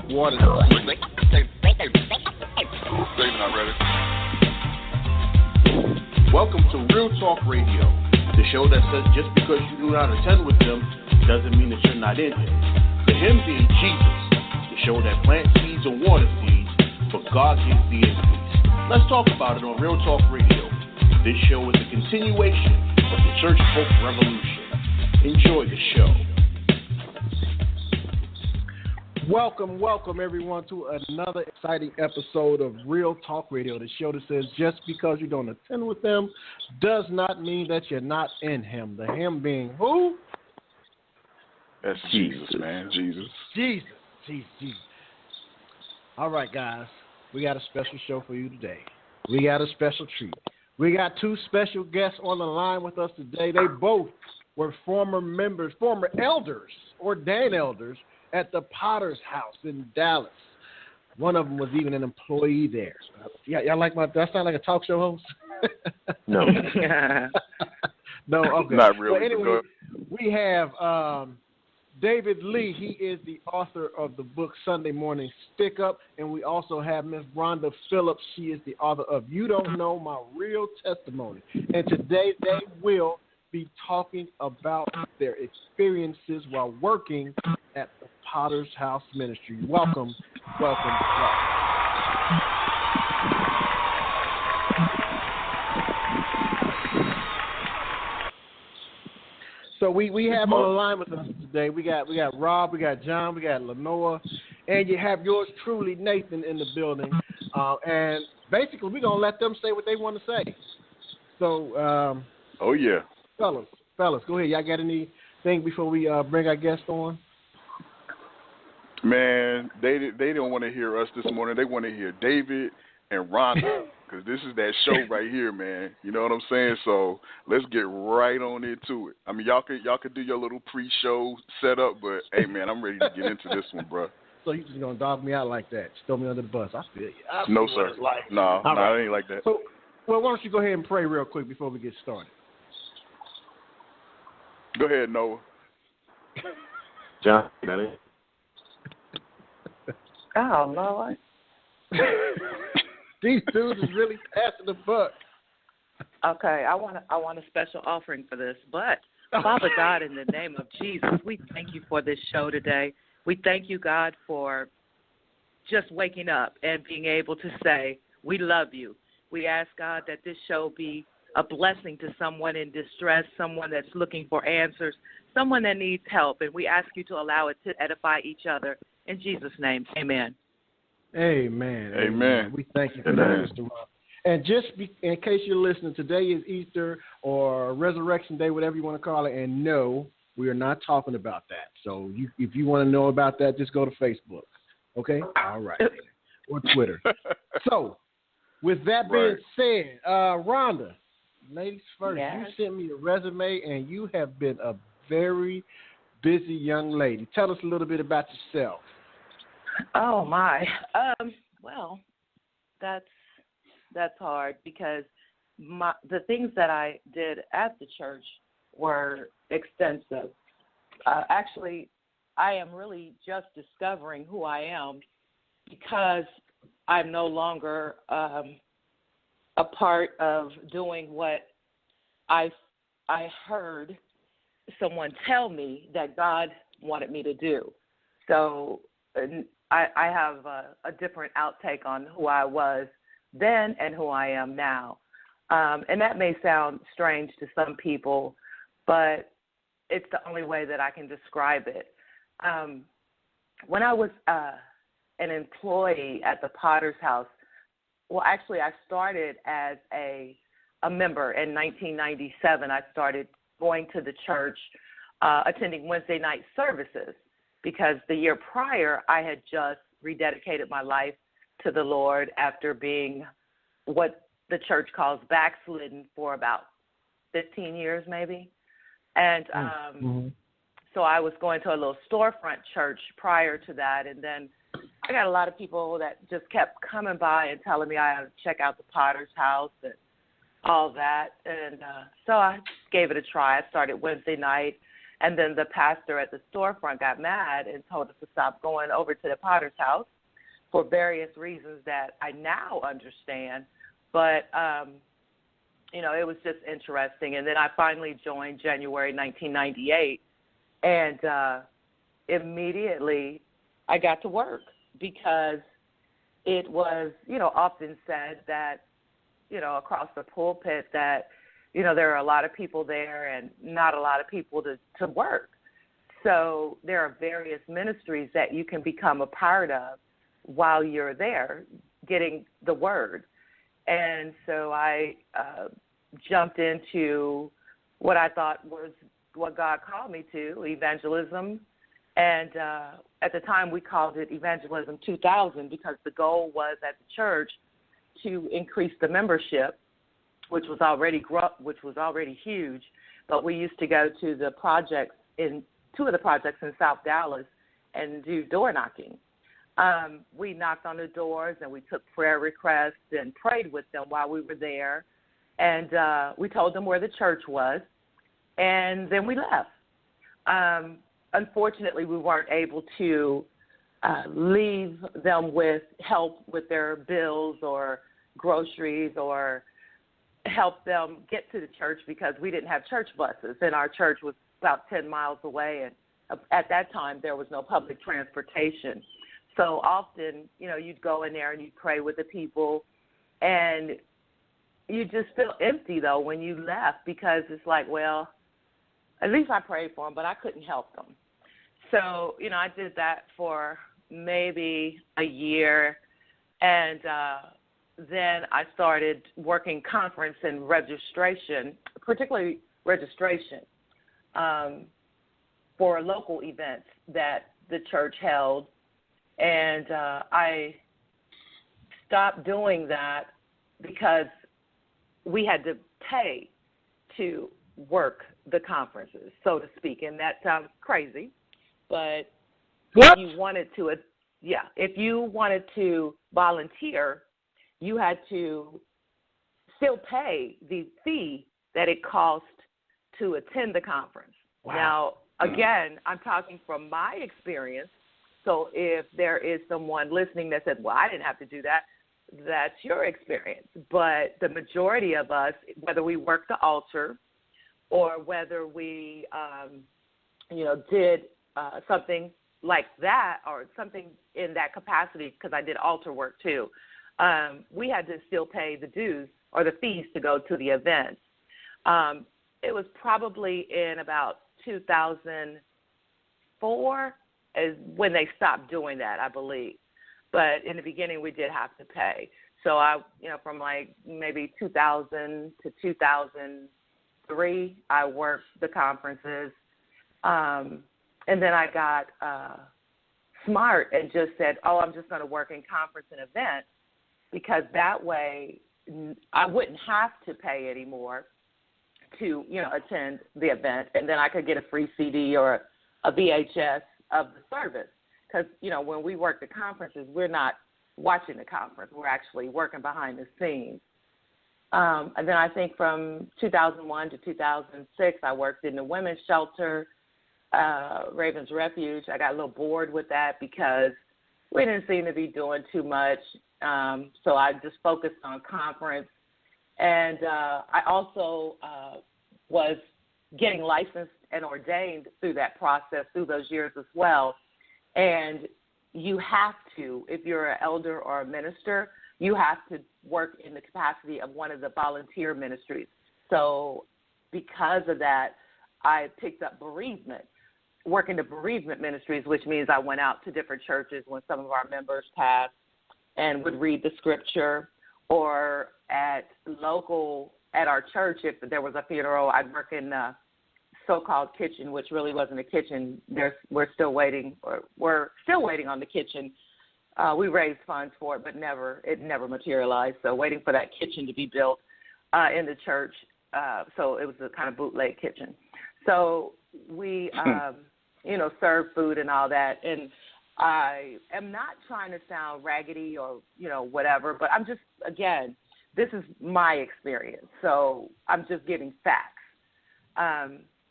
Water. David, not ready. Welcome to Real Talk Radio, the show that says just because you do not attend with them doesn't mean that you're not in him. The him being Jesus, the show that plants seeds and water seeds, but God gives the increase. Let's talk about it on Real Talk Radio. This show is a continuation of the Church Folk Revolution. Enjoy the show. Welcome everyone to another exciting episode of Real Talk Radio, the show that says just because you don't attend with them does not mean that you're not in him. The him being who? That's Jesus, man. Jesus. All right, guys, we got a special show for you today. We got a special treat. We got two special guests on the line with us today. They both were former elders, ordained elders, at the Potter's House in Dallas. One of them was even an employee there. Y'all like do I sound like a talk show host? No. No, okay. Not really. Well, anyway, we have David Lee. He is the author of the book Sunday Morning Stick Up. And we also have Miss Rhonda Phillips. She is the author of You Don't Know My Real Testimony. And today they will be talking about their experiences while working at the Potter's House Ministry. Welcome. So we have on the line with us today. We got Rob, we got John, we got Lenore, and you have yours truly, Nathan, in the building. And basically, we're gonna let them say what they want to say. So, oh yeah, fellas, go ahead. Y'all got anything before we bring our guest on? Man, they don't want to hear us this morning. They want to hear David and Rhonda, because this is that show right here, man. You know what I'm saying? So let's get right on into it. I mean, y'all could do your little pre-show setup, but hey, man, I'm ready to get into this one, bro. So you just gonna dog me out like that? Just throw me under the bus? I feel you. No, sir. No, it ain't like that. So, well, why don't you go ahead and pray real quick before we get started? Go ahead, Noah. John, got it? Oh, Lord. These dudes is really passing the buck. Okay, I want a special offering for this. But, Father God, in the name of Jesus, we thank you for this show today. We thank you, God, for just waking up and being able to say, we love you. We ask, God, that this show be a blessing to someone in distress, someone that's looking for answers, someone that needs help. And we ask you to allow it to edify each other. In Jesus' name, amen. Amen. We thank you for that, Mr. Rob. And just in case you're listening, today is Easter or Resurrection Day, whatever you want to call it, and no, we are not talking about that. So if you want to know about that, just go to Facebook, okay? All right. Or Twitter. So with that being said, Rhonda, ladies first, You sent me a resume, and you have been a very busy young lady. Tell us a little bit about yourself. Oh my. Well, that's hard because the things that I did at the church were extensive. Actually, I am really just discovering who I am because I'm no longer a part of doing what I heard someone tell me that God wanted me to do. So I have a different outtake on who I was then and who I am now. And that may sound strange to some people, but it's the only way that I can describe it. When I was an employee at the Potter's House, well, actually, I started as a member in 1997. I started going to the church, attending Wednesday night services, because the year prior, I had just rededicated my life to the Lord after being what the church calls backslidden for about 15 years maybe. And so I was going to a little storefront church prior to that, and then I got a lot of people that just kept coming by and telling me I had to check out the Potter's House and all that. And so I gave it a try. I started Wednesday night, And then the pastor at the storefront got mad and told us to stop going over to the Potter's house for various reasons that I now understand. But, it was just interesting. And then I finally joined January 1998, and immediately I got to work because it was, often said that, across the pulpit that, there are a lot of people there and not a lot of people to work. So there are various ministries that you can become a part of while you're there getting the word. And so I jumped into what I thought was what God called me to, evangelism. And at the time we called it Evangelism 2000 because the goal was at the church to increase the membership, which was already huge. But we used to go to the projects two of the projects in South Dallas and do door knocking. We knocked on the doors and we took prayer requests and prayed with them while we were there. And we told them where the church was, and then we left. Unfortunately, we weren't able to leave them with help with their bills or groceries or help them get to the church because we didn't have church buses, and our church was about 10 miles away, and at that time there was no public transportation. So often, you'd go in there and you'd pray with the people, and you just feel empty, though, when you left because it's like, well, at least I prayed for them, but I couldn't help them. So, I did that for maybe a year, and then I started working conference and registration, particularly registration, for local events that the church held. And I stopped doing that because we had to pay to work the conferences, so to speak. And that sounds crazy, but What? if you wanted to volunteer, you had to still pay the fee that it cost to attend the conference. Wow. Now, again, I'm talking from my experience. So if there is someone listening that said, well, I didn't have to do that, that's your experience. But the majority of us, whether we worked the altar or whether we, did something like that or something in that capacity, because I did altar work too, we had to still pay the dues or the fees to go to the events. It was probably in about 2004 is when they stopped doing that, I believe. But in the beginning, we did have to pay. So from like maybe 2000 to 2003, I worked the conferences. And then I got smart and just said, I'm just going to work in conference and events, because that way I wouldn't have to pay anymore to, attend the event. And then I could get a free CD or a VHS of the service. Because, when we work the conferences, we're not watching the conference. We're actually working behind the scenes. And then I think from 2001 to 2006, I worked in the women's shelter, Raven's Refuge. I got a little bored with that because we didn't seem to be doing too much. So I just focused on conference. And I also was getting licensed and ordained through that process, through those years as well. And you have to, if you're an elder or a minister, you have to work in the capacity of one of the volunteer ministries. So because of that, I picked up bereavement, working the bereavement ministries, which means I went out to different churches when some of our members passed and would read the scripture, or at our church, if there was a funeral, I'd work in the so-called kitchen, which really wasn't a kitchen. We're still waiting on the kitchen. We raised funds for it, but it never materialized. So waiting for that kitchen to be built in the church. So it was a kind of bootleg kitchen. So we, serve food and all that. And I am not trying to sound raggedy or, whatever, but I'm just, again, this is my experience. So I'm just giving facts.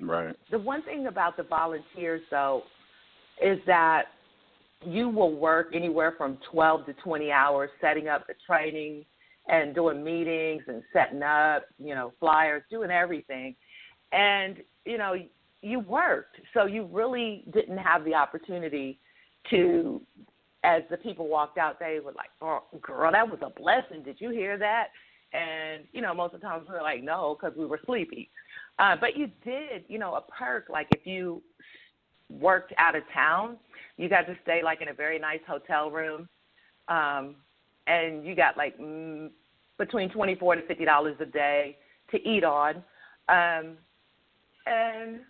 Right. The one thing about the volunteers, though, is that you will work anywhere from 12 to 20 hours setting up the training and doing meetings and setting up, flyers, doing everything. And, you worked. So you really didn't have the opportunity to, as the people walked out, they were like, oh, girl, that was a blessing. Did you hear that? And, most of the times we were like, no, because we were sleepy. But you did, a perk, like if you worked out of town, you got to stay like in a very nice hotel room, and you got like between $24 to $50 a day to eat on, and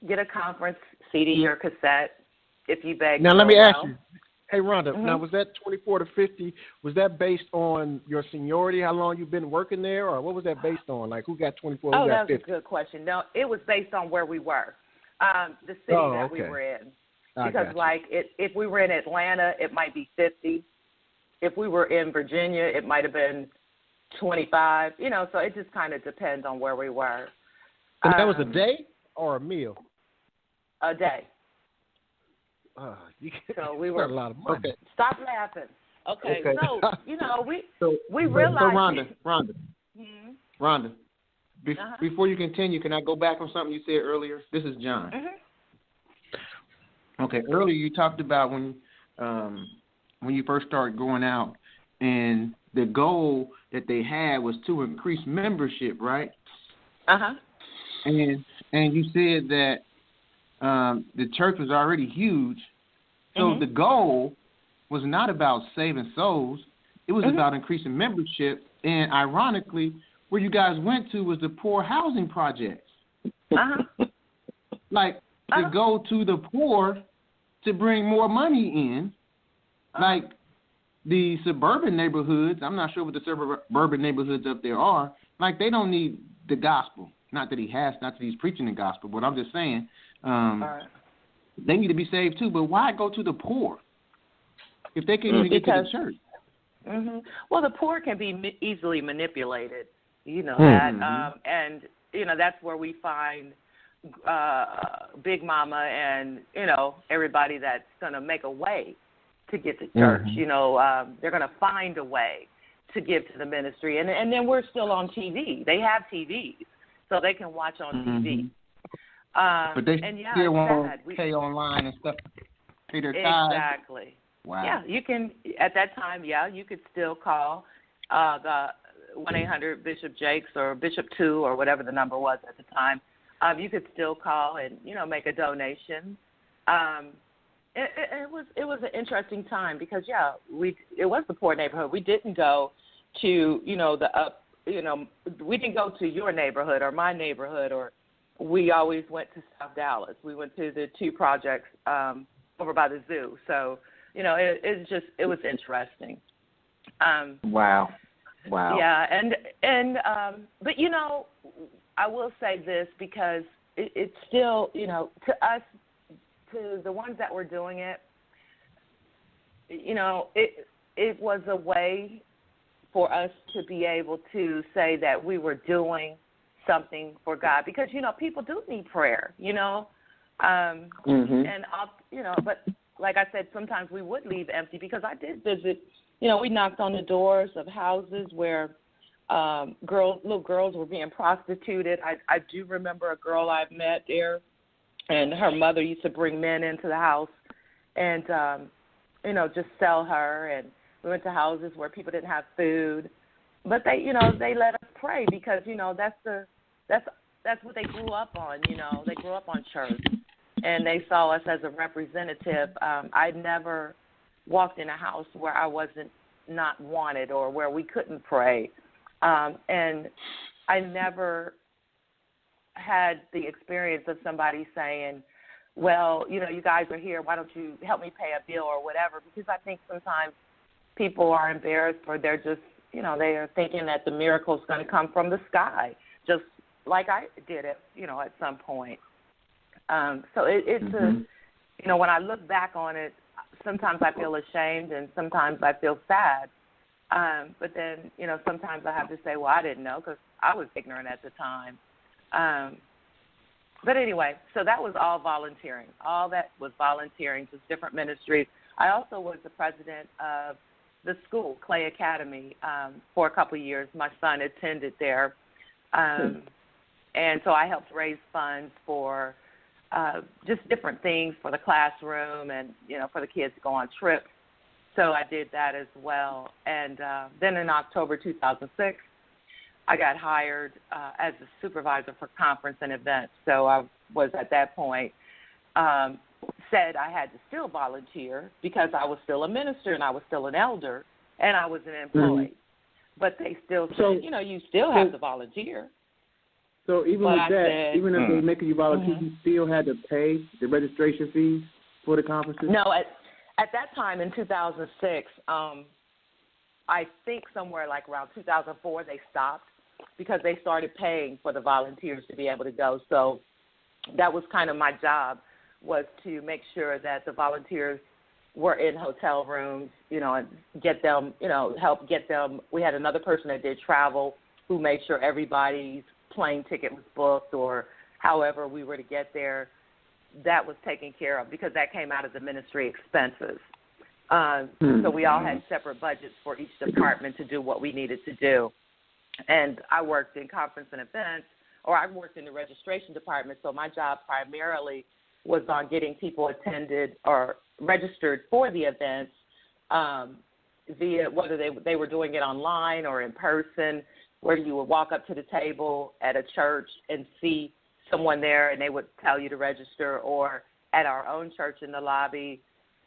get a conference CD or cassette if you beg. Now let me ask you, hey Rhonda, Mm-hmm. now was that 24 to 50? Was that based on your seniority, how long you've been working there, or what was that based on? Like who got 24? Who Oh, got that's 50? a good question. No, it was based on where we were, the city that we were in. Because like if we were in Atlanta, it might be 50. If we were in Virginia, it might have been 25. So it just kind of depends on where we were. And that was a day or a meal? A day. So we were a lot of money. Okay. Stop laughing. Okay. So we So realized. Rhonda. Mm-hmm. Rhonda. Before you continue, can I go back on something you said earlier? This is John. Mm-hmm. Okay. Earlier you talked about when you first started going out, and the goal that they had was to increase membership, right? And you said that the church was already huge, so the goal was not about saving souls. It was about increasing membership, and ironically, where you guys went to was the poor housing projects. Like, to go to the poor to bring more money in, like the suburban neighborhoods. I'm not sure what the suburban neighborhoods up there are. Like, they don't need the gospel. Not that he's preaching the gospel, but I'm just saying they need to be saved too. But why go to the poor if they can't even get to the church? Well, the poor can be easily manipulated, that, and that's where we find Big Mama and everybody that's going to make a way to get to church. They're going to find a way to give to the ministry, and then we're still on TV. They have TVs, so they can watch on TV. But they still want to pay online and stuff. Pay their tithes. Exactly. Wow. Yeah, you can at that time. Yeah, you could still call the 1-800 Bishop Jakes or Bishop 2 or whatever the number was at the time. You could still call and make a donation. It was an interesting time because it was the poor neighborhood. We didn't go to we didn't go to your neighborhood or my neighborhood, or we always went to South Dallas. We went to the 2 projects over by the zoo. So it was interesting. Wow. Yeah, and but I will say this because it's still to us, to the ones that were doing it, it was a way for us to be able to say that we were doing something for God, because people do need prayer, and but like I said, sometimes we would leave empty, because I did visit, we knocked on the doors of houses where little girls were being prostituted. I do remember a girl I met there, and her mother used to bring men into the house and just sell her. And we went to houses where people didn't have food, but they let us pray, because that's what they grew up on. They grew up on church, and they saw us as a representative. I never walked in a house where I wasn't not wanted or where we couldn't pray. And I never had the experience of somebody saying, well, you guys are here, why don't you help me pay a bill or whatever, because I think sometimes people are embarrassed, or they're just, they are thinking that the miracle is going to come from the sky, just like I did it, at some point. So it's when I look back on it, sometimes I feel ashamed and sometimes I feel sad. But then, sometimes I have to say, well, I didn't know, because I was ignorant at the time. But anyway, so that was all volunteering. All that was volunteering, just different ministries. I also was the president of the school, Clay Academy, for a couple of years. My son attended there. And so I helped raise funds for just different things for the classroom and, for the kids to go on trips. So I did that as well. And then in October 2006, I got hired as a supervisor for conference and events. So I was at that point said I had to still volunteer because I was still a minister and I was still an elder and I was an employee. Mm-hmm. But they still said, you still have to volunteer. So even with that, even if they're making you volunteer, mm-hmm. you still had to pay the registration fees for the conferences? No, at that time in 2006, I think somewhere like around 2004 they stopped because they started paying for the volunteers to be able to go. So that was kind of my job, was to make sure that the volunteers were in hotel rooms, and get them, help get them. We had another person that did travel who made sure everybody's plane ticket was booked or however we were to get there. That was taken care of because that came out of the ministry expenses. So we all had separate budgets for each department to do what we needed to do. And I worked in conference and events, or I worked in the registration department, so my job primarily was on getting people attended or registered for the events via whether they were doing it online or in person, where you would walk up to the table at a church and see someone there and they would tell you to register, or at our own church in the lobby.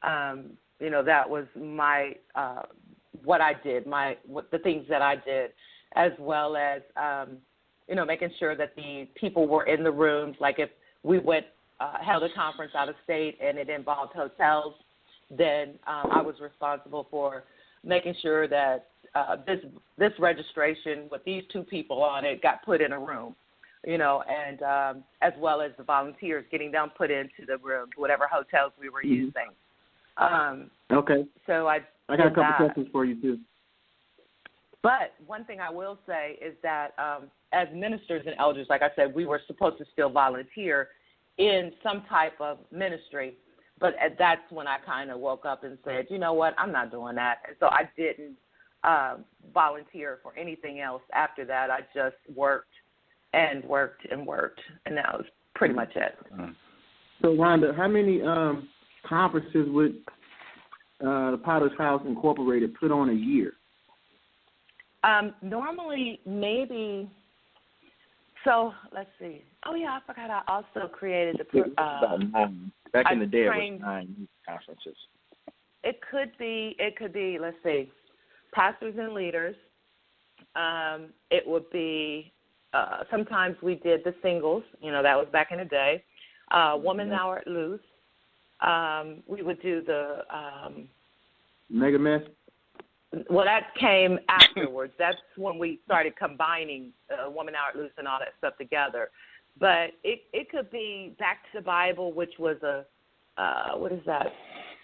That was my what I did, the things that I did, as well as making sure that the people were in the rooms. Like if we held a conference out of state and it involved hotels, then I was responsible for making sure that this registration with these two people on it got put in a room, and as well as the volunteers, getting them put into the rooms, whatever hotels we were using. Okay. So I got a couple questions for you too. But one thing I will say is that as ministers and elders, like I said, we were supposed to still volunteer in some type of ministry. But that's when I kind of woke up and said, you know what, I'm not doing that. And so I didn't volunteer for anything else after that. I just worked and worked and worked, and that was pretty much it. So, Rhonda, how many conferences would the Potter's House Incorporated put on a year? Normally, maybe. So let's see. Oh yeah, I forgot. I also created the. Back in the day, it was 9 conferences. It could be. Let's see, pastors and leaders. It would be. Sometimes we did the singles. That was back in the day. Woman Thou Art Loose. We would do the. Mega Mess. Well, that came afterwards. That's when we started combining Woman Thou Art Loose and all that stuff together. But it could be Back to the Bible, which was a, what is that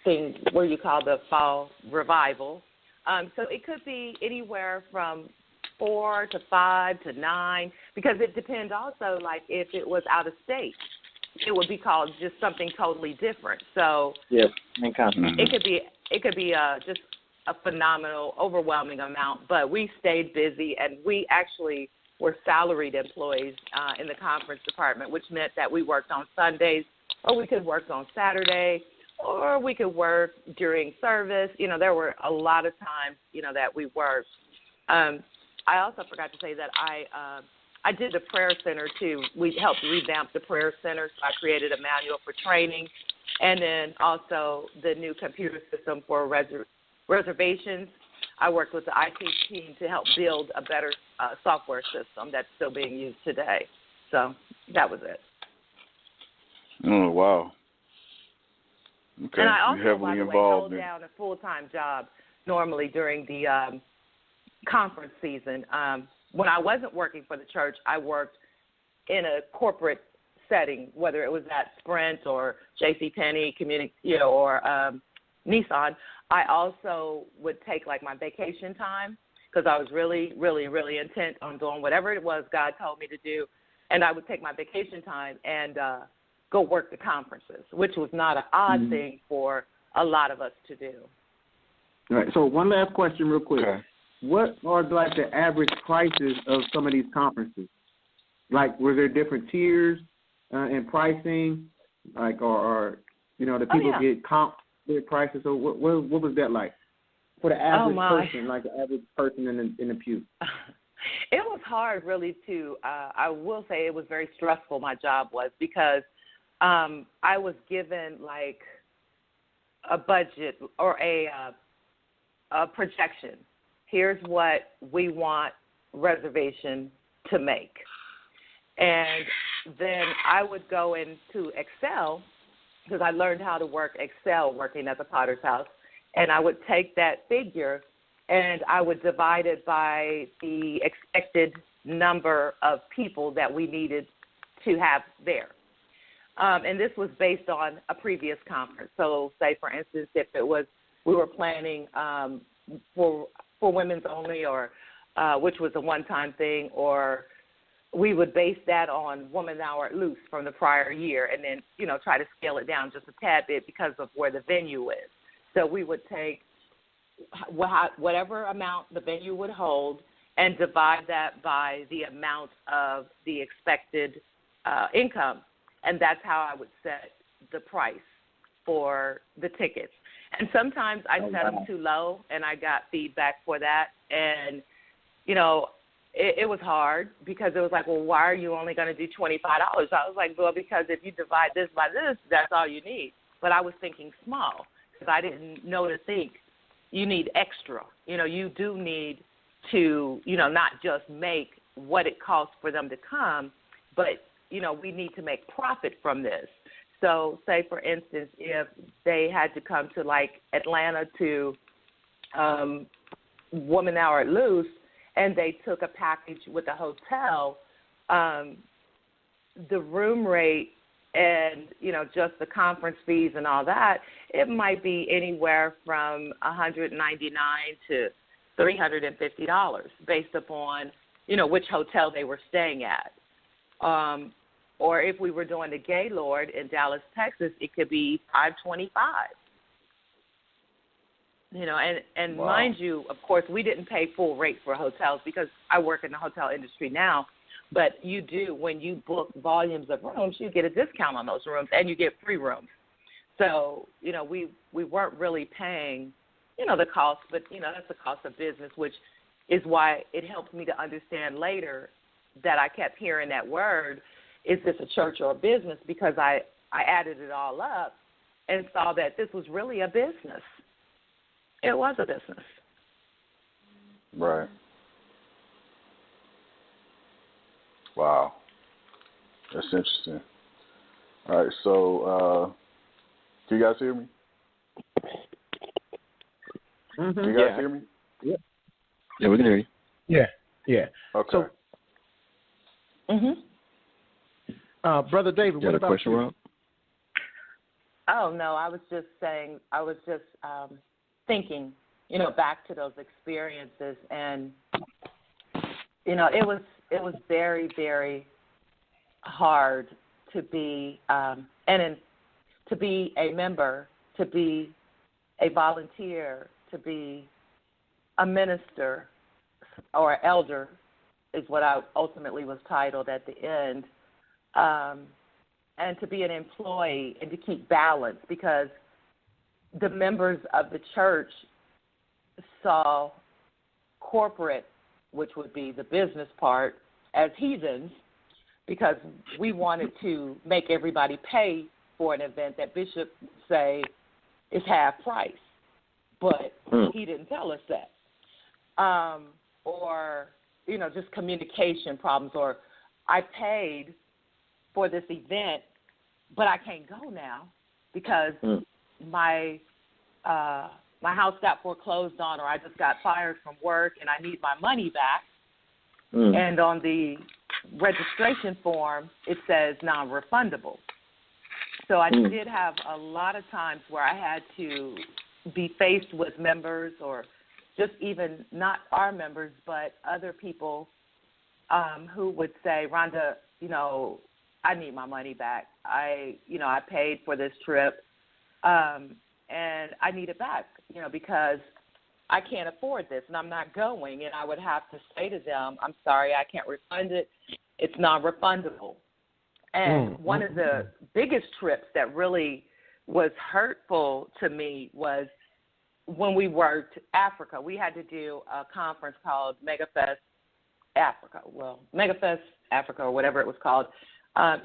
thing where you call the fall revival. So it could be anywhere from 4 to 5 to 9, because it depends also, like if it was out of state, it would be called just something totally different. So yes, it could be just a phenomenal, overwhelming amount, but we stayed busy, and we actually were salaried employees in the conference department, which meant that we worked on Sundays, or we could work on Saturday, or we could work during service. There were a lot of times, that we worked. I also forgot to say that I did the prayer center too. We helped revamp the prayer center, so I created a manual for training, and then also the new computer system for reservations. I worked with the IT team to help build a better software system that's still being used today. So that was it. Oh, wow. Okay. And I also, heavily by the involved way, held down a full-time job normally during the conference season. When I wasn't working for the church, I worked in a corporate setting, whether it was at Sprint or JCPenney, or Nissan. I also would take like my vacation time because I was really, really, really intent on doing whatever it was God told me to do. and I would take my vacation time and go work the conferences, which was not an odd thing for a lot of us to do. All right. So one last question, real quick. Okay. What are like the average prices of some of these conferences? Like, were there different tiers in pricing? Like, or the people get comp their prices? So what was that like for the average person, like the average person in the pew? It was hard, really, I will say it was very stressful, my job was, because I was given, like, a budget or a projection. Here's what we want reservation to make. And then I would go into Excel, because I learned how to work Excel working at the Potter's House, and I would take that figure and I would divide it by the expected number of people that we needed to have there. And this was based on a previous conference. So, say, for instance, if it was we were planning for women's only, or which was a one-time thing, or we would base that on Woman Thou Art Loose from the prior year, and then try to scale it down just a tad bit because of where the venue is. So we would take whatever amount the venue would hold and divide that by the amount of the expected income, and that's how I would set the price for the tickets. And sometimes I set them too low, and I got feedback for that. And, it was hard because it was like, well, why are you only going to do $25? I was like, well, because if you divide this by this, that's all you need. But I was thinking small because I didn't know to think you need extra. You do need to, not just make what it costs for them to come, but, we need to make profit from this. So, say, for instance, if they had to come to, like, Atlanta to Woman Thou Art Loose, and they took a package with a hotel, the room rate and, just the conference fees and all that, it might be anywhere from $199 to $350 based upon, which hotel they were staying at. Or if we were doing the Gaylord in Dallas, Texas, it could be $525. And mind you, of course, we didn't pay full rate for hotels because I work in the hotel industry now. But you do, when you book volumes of rooms, you get a discount on those rooms and you get free rooms. So, we weren't really paying, the cost, but, that's the cost of business, which is why it helped me to understand later that I kept hearing that word, is this a church or a business? Because I added it all up and saw that this was really a business. It was a business. Right. Wow. That's interesting. All right, so can you guys hear me? Mm-hmm. Can you guys hear me? Yeah, we can hear you. Yeah. Okay. So, Brother David, You what got a about question, you? Rob? Oh, no, I was just saying, thinking, back to those experiences, and, it was very, very hard to be, to be a member, to be a volunteer, to be a minister or elder is what I ultimately was titled at the end, and to be an employee and to keep balance, because the members of the church saw corporate, which would be the business part, as heathens, because we wanted to make everybody pay for an event that Bishop would say is half price, but he didn't tell us that. Or, just communication problems, or I paid for this event, but I can't go now because my house got foreclosed on, or I just got fired from work and I need my money back. And on the registration form, it says non-refundable. So I did have a lot of times where I had to be faced with members, or just even not our members, but other people who would say, Rhonda, I need my money back. I paid for this trip, and I need it back, because I can't afford this, and I'm not going. And I would have to say to them, I'm sorry, I can't refund it. It's non-refundable. And one of the biggest trips that really was hurtful to me was when we worked Africa. We had to do a conference called MegaFest Africa. Well, MegaFest Africa, or whatever it was called,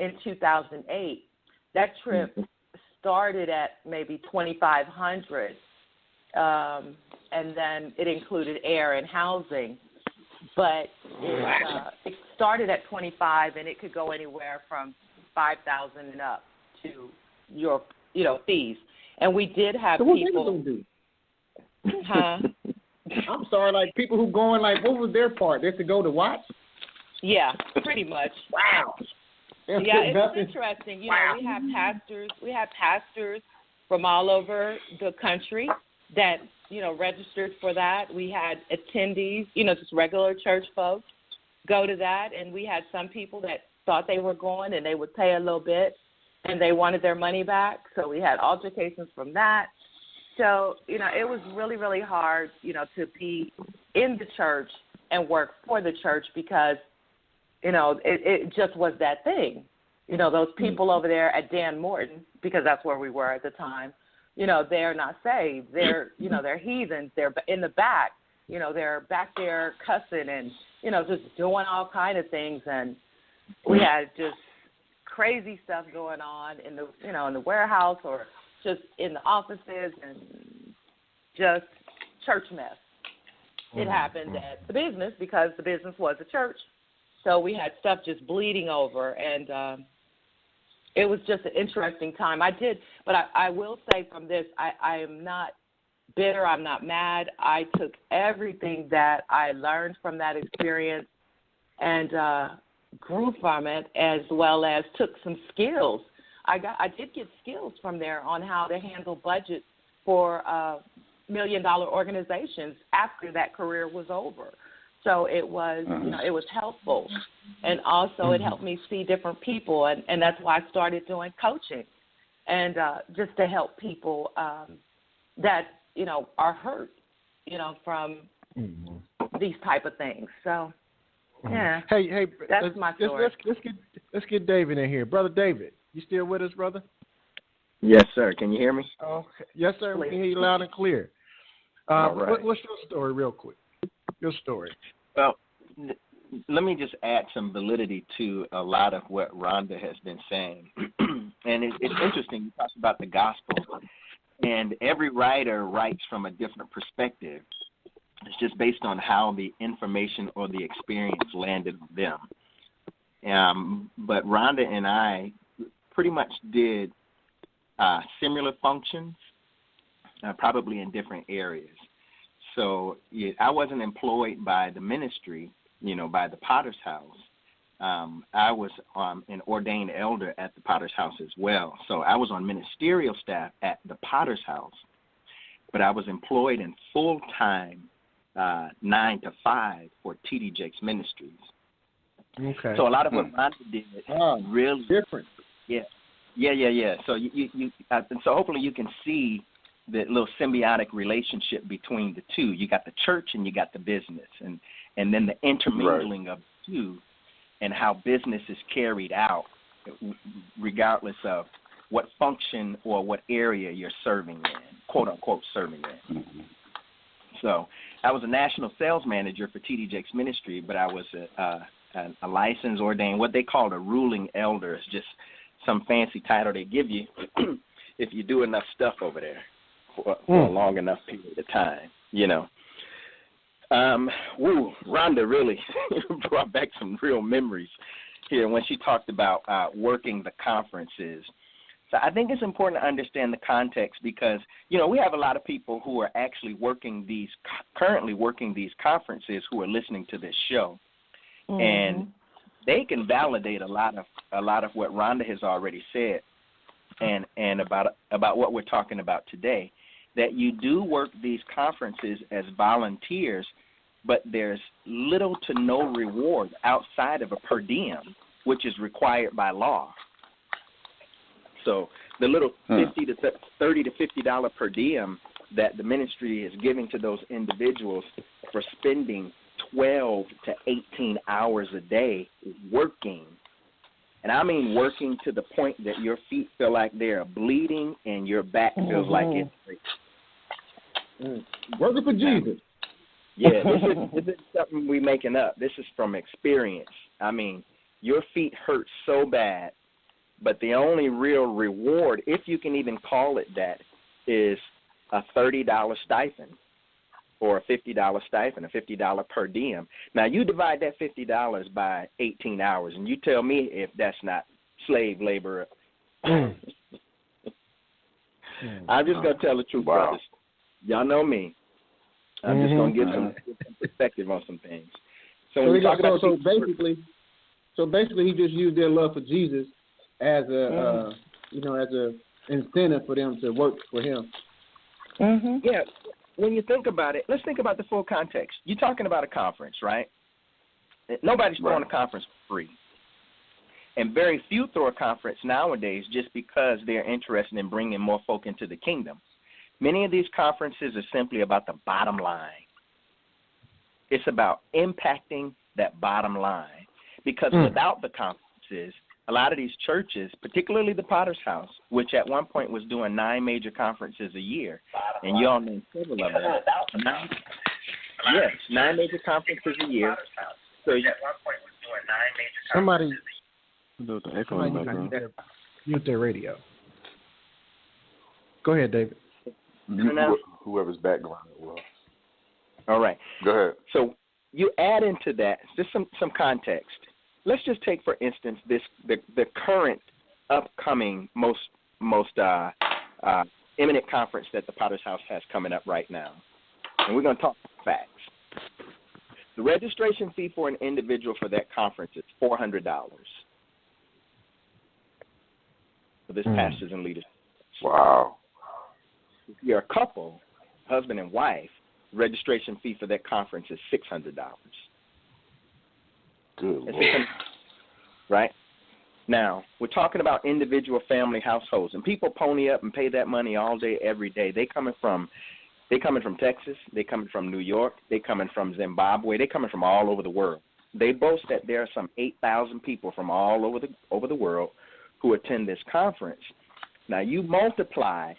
in 2008. That trip started at maybe $2,500, and then it included air and housing. But it started at $25,000, and it could go anywhere from $5,000 and up to your fees. And we did have so what people. What they gonna do? Huh? I'm sorry, like people who going, like, what was their part? They to go to watch? Yeah, pretty much. Wow. Yeah, it's interesting. Wow. We have pastors from all over the country that, registered for that. We had attendees, just regular church folks go to that, and we had some people that thought they were going and they would pay a little bit and they wanted their money back. So we had altercations from that. So, it was really, really hard, to be in the church and work for the church because, it just was that thing. Those people over there at Dan Morton, because that's where we were at the time, they're not saved. They're, they're heathens. They're in the back. They're back there cussing and, just doing all kind of things. And we had just crazy stuff going on in the, in the warehouse or just in the offices, and just church mess. It happened at the business because the business was a church. So we had stuff just bleeding over, and it was just an interesting time. But I will say from this, I am not bitter. I'm not mad. I took everything that I learned from that experience and grew from it, as well as took some skills. I did get skills from there on how to handle budgets for $1 million organizations after that career was over. So it was, it was helpful. And also it helped me see different people. And that's why I started doing coaching, and just to help people that, are hurt, from these type of things. So, yeah. Hey, that's my story. Let's get David in here. Brother David, you still with us, brother? Yes, sir. Can you hear me? Okay. Yes, sir. We can hear you loud and clear. All right. What's your story, real quick? Your story. Well, let me just add some validity to a lot of what Rhonda has been saying. And it's interesting. You talked about the gospel, and every writer writes from a different perspective. It's just based on how the information or the experience landed on them. But Rhonda and I pretty much did similar functions, probably in different areas. So I wasn't employed by the ministry, by the Potter's House. I was an ordained elder at the Potter's House as well. So I was on ministerial staff at the Potter's House, but I was employed in full-time 9 to 5 for T.D. Jakes Ministries. Okay. So a lot of what Rhonda did really different. Yeah. So so hopefully you can see the little symbiotic relationship between the two. You got the church and you got the business, and then the intermingling of the two, and how business is carried out, regardless of what function or what area you're serving in, quote unquote serving in. Mm-hmm. So I was a national sales manager for T.D. Jakes Ministry, but I was a licensed ordained, what they call a ruling elder. It's just some fancy title they give you if you do enough stuff over there for a long enough period of time, Rhonda really brought back some real memories here when she talked about working the conferences. So I think it's important to understand the context because, we have a lot of people who are actually currently working these conferences who are listening to this show. Mm-hmm. And they can validate a lot of what Rhonda has already said and about what we're talking about today, that you do work these conferences as volunteers, but there's little to no reward outside of a per diem which is required by law. So the little $30 to $50 per diem that the ministry is giving to those individuals for spending 12 to 18 hours a day working. And I mean working to the point that your feet feel like they're bleeding and your back feels like it's breaking. Working for Jesus. Yeah, this is something we making up. This is from experience. I mean, your feet hurt so bad, but the only real reward, if you can even call it that, is a $30 stipend or a $50 stipend, a $50 per diem. Now, you divide that $50 by 18 hours, and you tell me if that's not slave labor. I'm just going to tell the truth, brothers. Y'all know me. I'm just going to give some perspective on some things. So basically, he just used their love for Jesus as a as a incentive for them to work for him. Yeah. When you think about it, let's think about the full context. You're talking about a conference, right? Nobody's throwing a conference for free. And very few throw a conference nowadays just because they're interested in bringing more folk into the kingdom. Many of these conferences are simply about the bottom line. It's about impacting that bottom line. Because without the conferences, a lot of these churches, particularly the Potter's House, which at one point was doing 9 major conferences a year, and you all know several of them. 9 major conferences a year. So at one point was doing 9 major conferences. Mute their radio. Go ahead, David. Whoever's background it was. All right. Go ahead. So you add into that just some context. Let's just take, for instance, the current upcoming most imminent conference that the Potter's House has coming up right now. And we're going to talk facts. The registration fee for an individual for that conference is $400 for this pastors and leaders. Wow. If you're a couple, husband and wife, the registration fee for that conference is $600. Good Lord. Right? Now, we're talking about individual family households, and people pony up and pay that money all day, every day. They coming from Texas, they coming from New York, they coming from Zimbabwe, they coming from all over the world. They boast that there are some 8,000 people from all over the world who attend this conference. Now, you multiply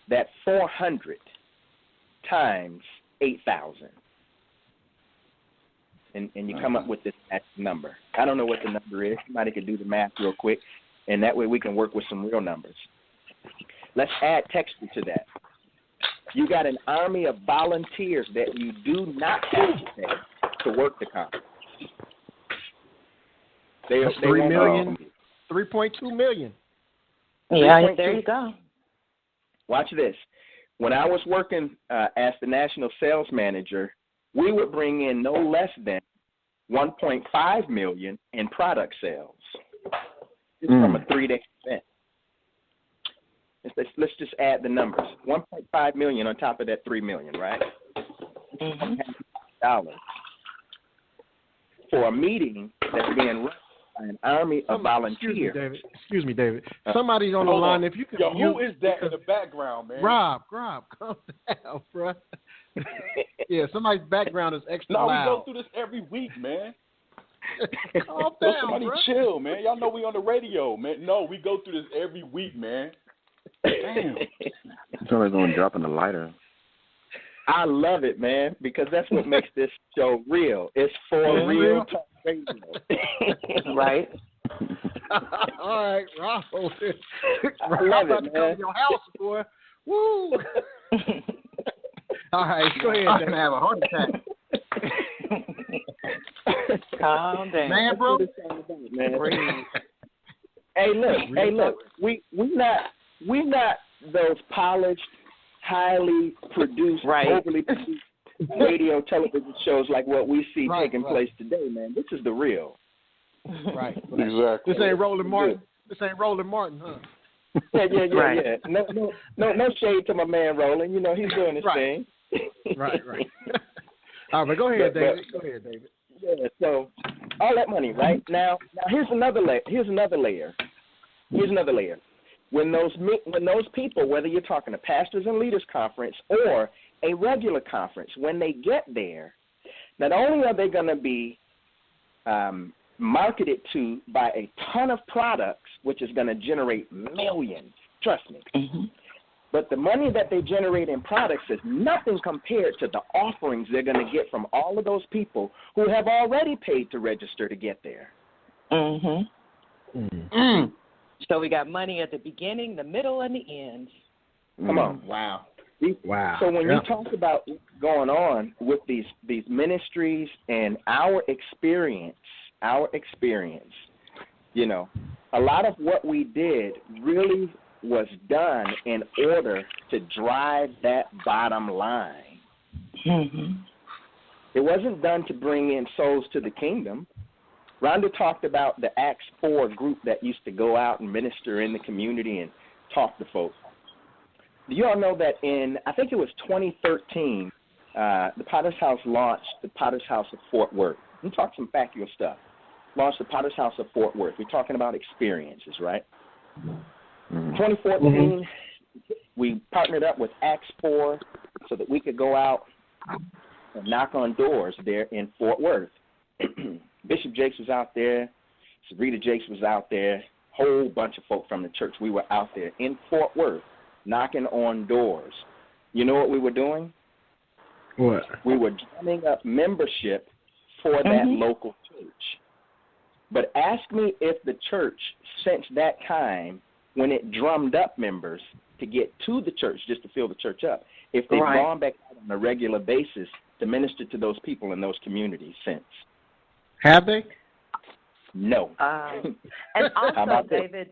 that 400 times 8,000. And you come up with this number. I don't know what the number is. Somebody could do the math real quick, and that way we can work with some real numbers. Let's add texture to that. You got an army of volunteers that you do not have to pay to work the conference. That's 3 million, 3.2 million. Yeah, there you go. Watch this. When I was working as the national sales manager, we would bring in no less than $1.5 million in product sales. It's from a 3-day event. Let's just add the numbers. $1.5 million on top of that $3 million, right? $100 for a meeting that's being run by an army of volunteers. Excuse me, David. Somebody's on the line. If you can, who is that in the background, man? Rob, calm down, bro. Yeah, somebody's background is extra loud. No, we go through this every week, man. Calm down, somebody bro. chill, man. Y'all know we on the radio, man. No, we go through this every week, man. Damn. Somebody's going dropping the lighter. I love it, man, because that's what makes this show real. It's for real talk radio. Right? All right, Rob. I love it, man. To come to your house, boy. Woo! All right, go ahead. I'm gonna have a heart attack. Calm down, man, bro. Hey, look. We're not those polished, highly produced, overly produced radio television shows like what we see taking place today, man. This is the real. Right. Exactly. This ain't Roland Martin. Huh? Yeah. No shade to my man Roland. You know, he's doing his thing. Right. All right, go ahead, David. Yeah, so all that money, right? Now here's another layer. Here's another layer. When those people, whether you're talking a pastors and leaders conference or a regular conference, when they get there, not only are they going to be marketed to by a ton of products, which is going to generate millions, trust me, but the money that they generate in products is nothing compared to the offerings they're going to get from all of those people who have already paid to register to get there. So we got money at the beginning, the middle, and the end. Come on. Wow. Wow. So when you talk about what's going on with these ministries and our experience, you know, a lot of what we did really was done in order to drive that bottom line. It wasn't done to bring in souls to the kingdom. Rhonda talked about the Acts 4 group that used to go out and minister in the community and talk to folks. Do you all know that I think it was 2013, the Potter's House launched the Potter's House of Fort Worth. We talk some factual stuff. Launched the Potter's House of Fort Worth. We're talking about experiences, right? 2014, we partnered up with Acts 4 so that we could go out and knock on doors there in Fort Worth. Bishop Jakes was out there. Sarita Jakes was out there. Whole bunch of folk from the church. We were out there in Fort Worth knocking on doors. You know what we were doing? What? We were drumming up membership for that local church. But ask me if the church, since that time, when it drummed up members to get to the church, just to fill the church up, if they've gone back on a regular basis to minister to those people in those communities since. Have they? No. And also, David,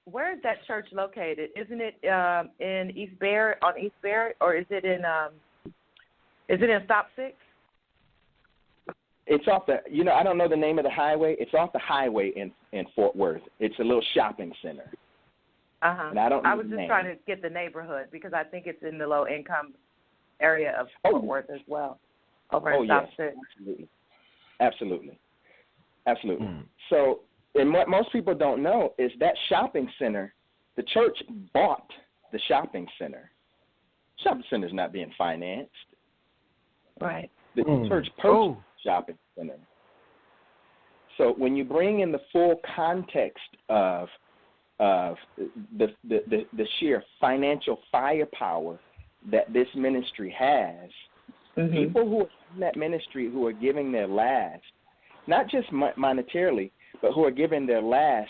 where is that church located? Isn't it in East Barrett, or is it in Stop 6? It's off the, I don't know the name of the highway. It's off the highway in Fort Worth. It's a little shopping center. And I was just trying to get the neighborhood because I think it's in the low income area of Fort Worth as well, over in Stop 6. Absolutely. So, and what most people don't know is that shopping center, the church bought the shopping center. Shopping center is not being financed. Right. The church purchased the shopping center. So when you bring in the full context of the sheer financial firepower that this ministry has, people who are in that ministry who are giving their last, not just monetarily, but who are giving their last,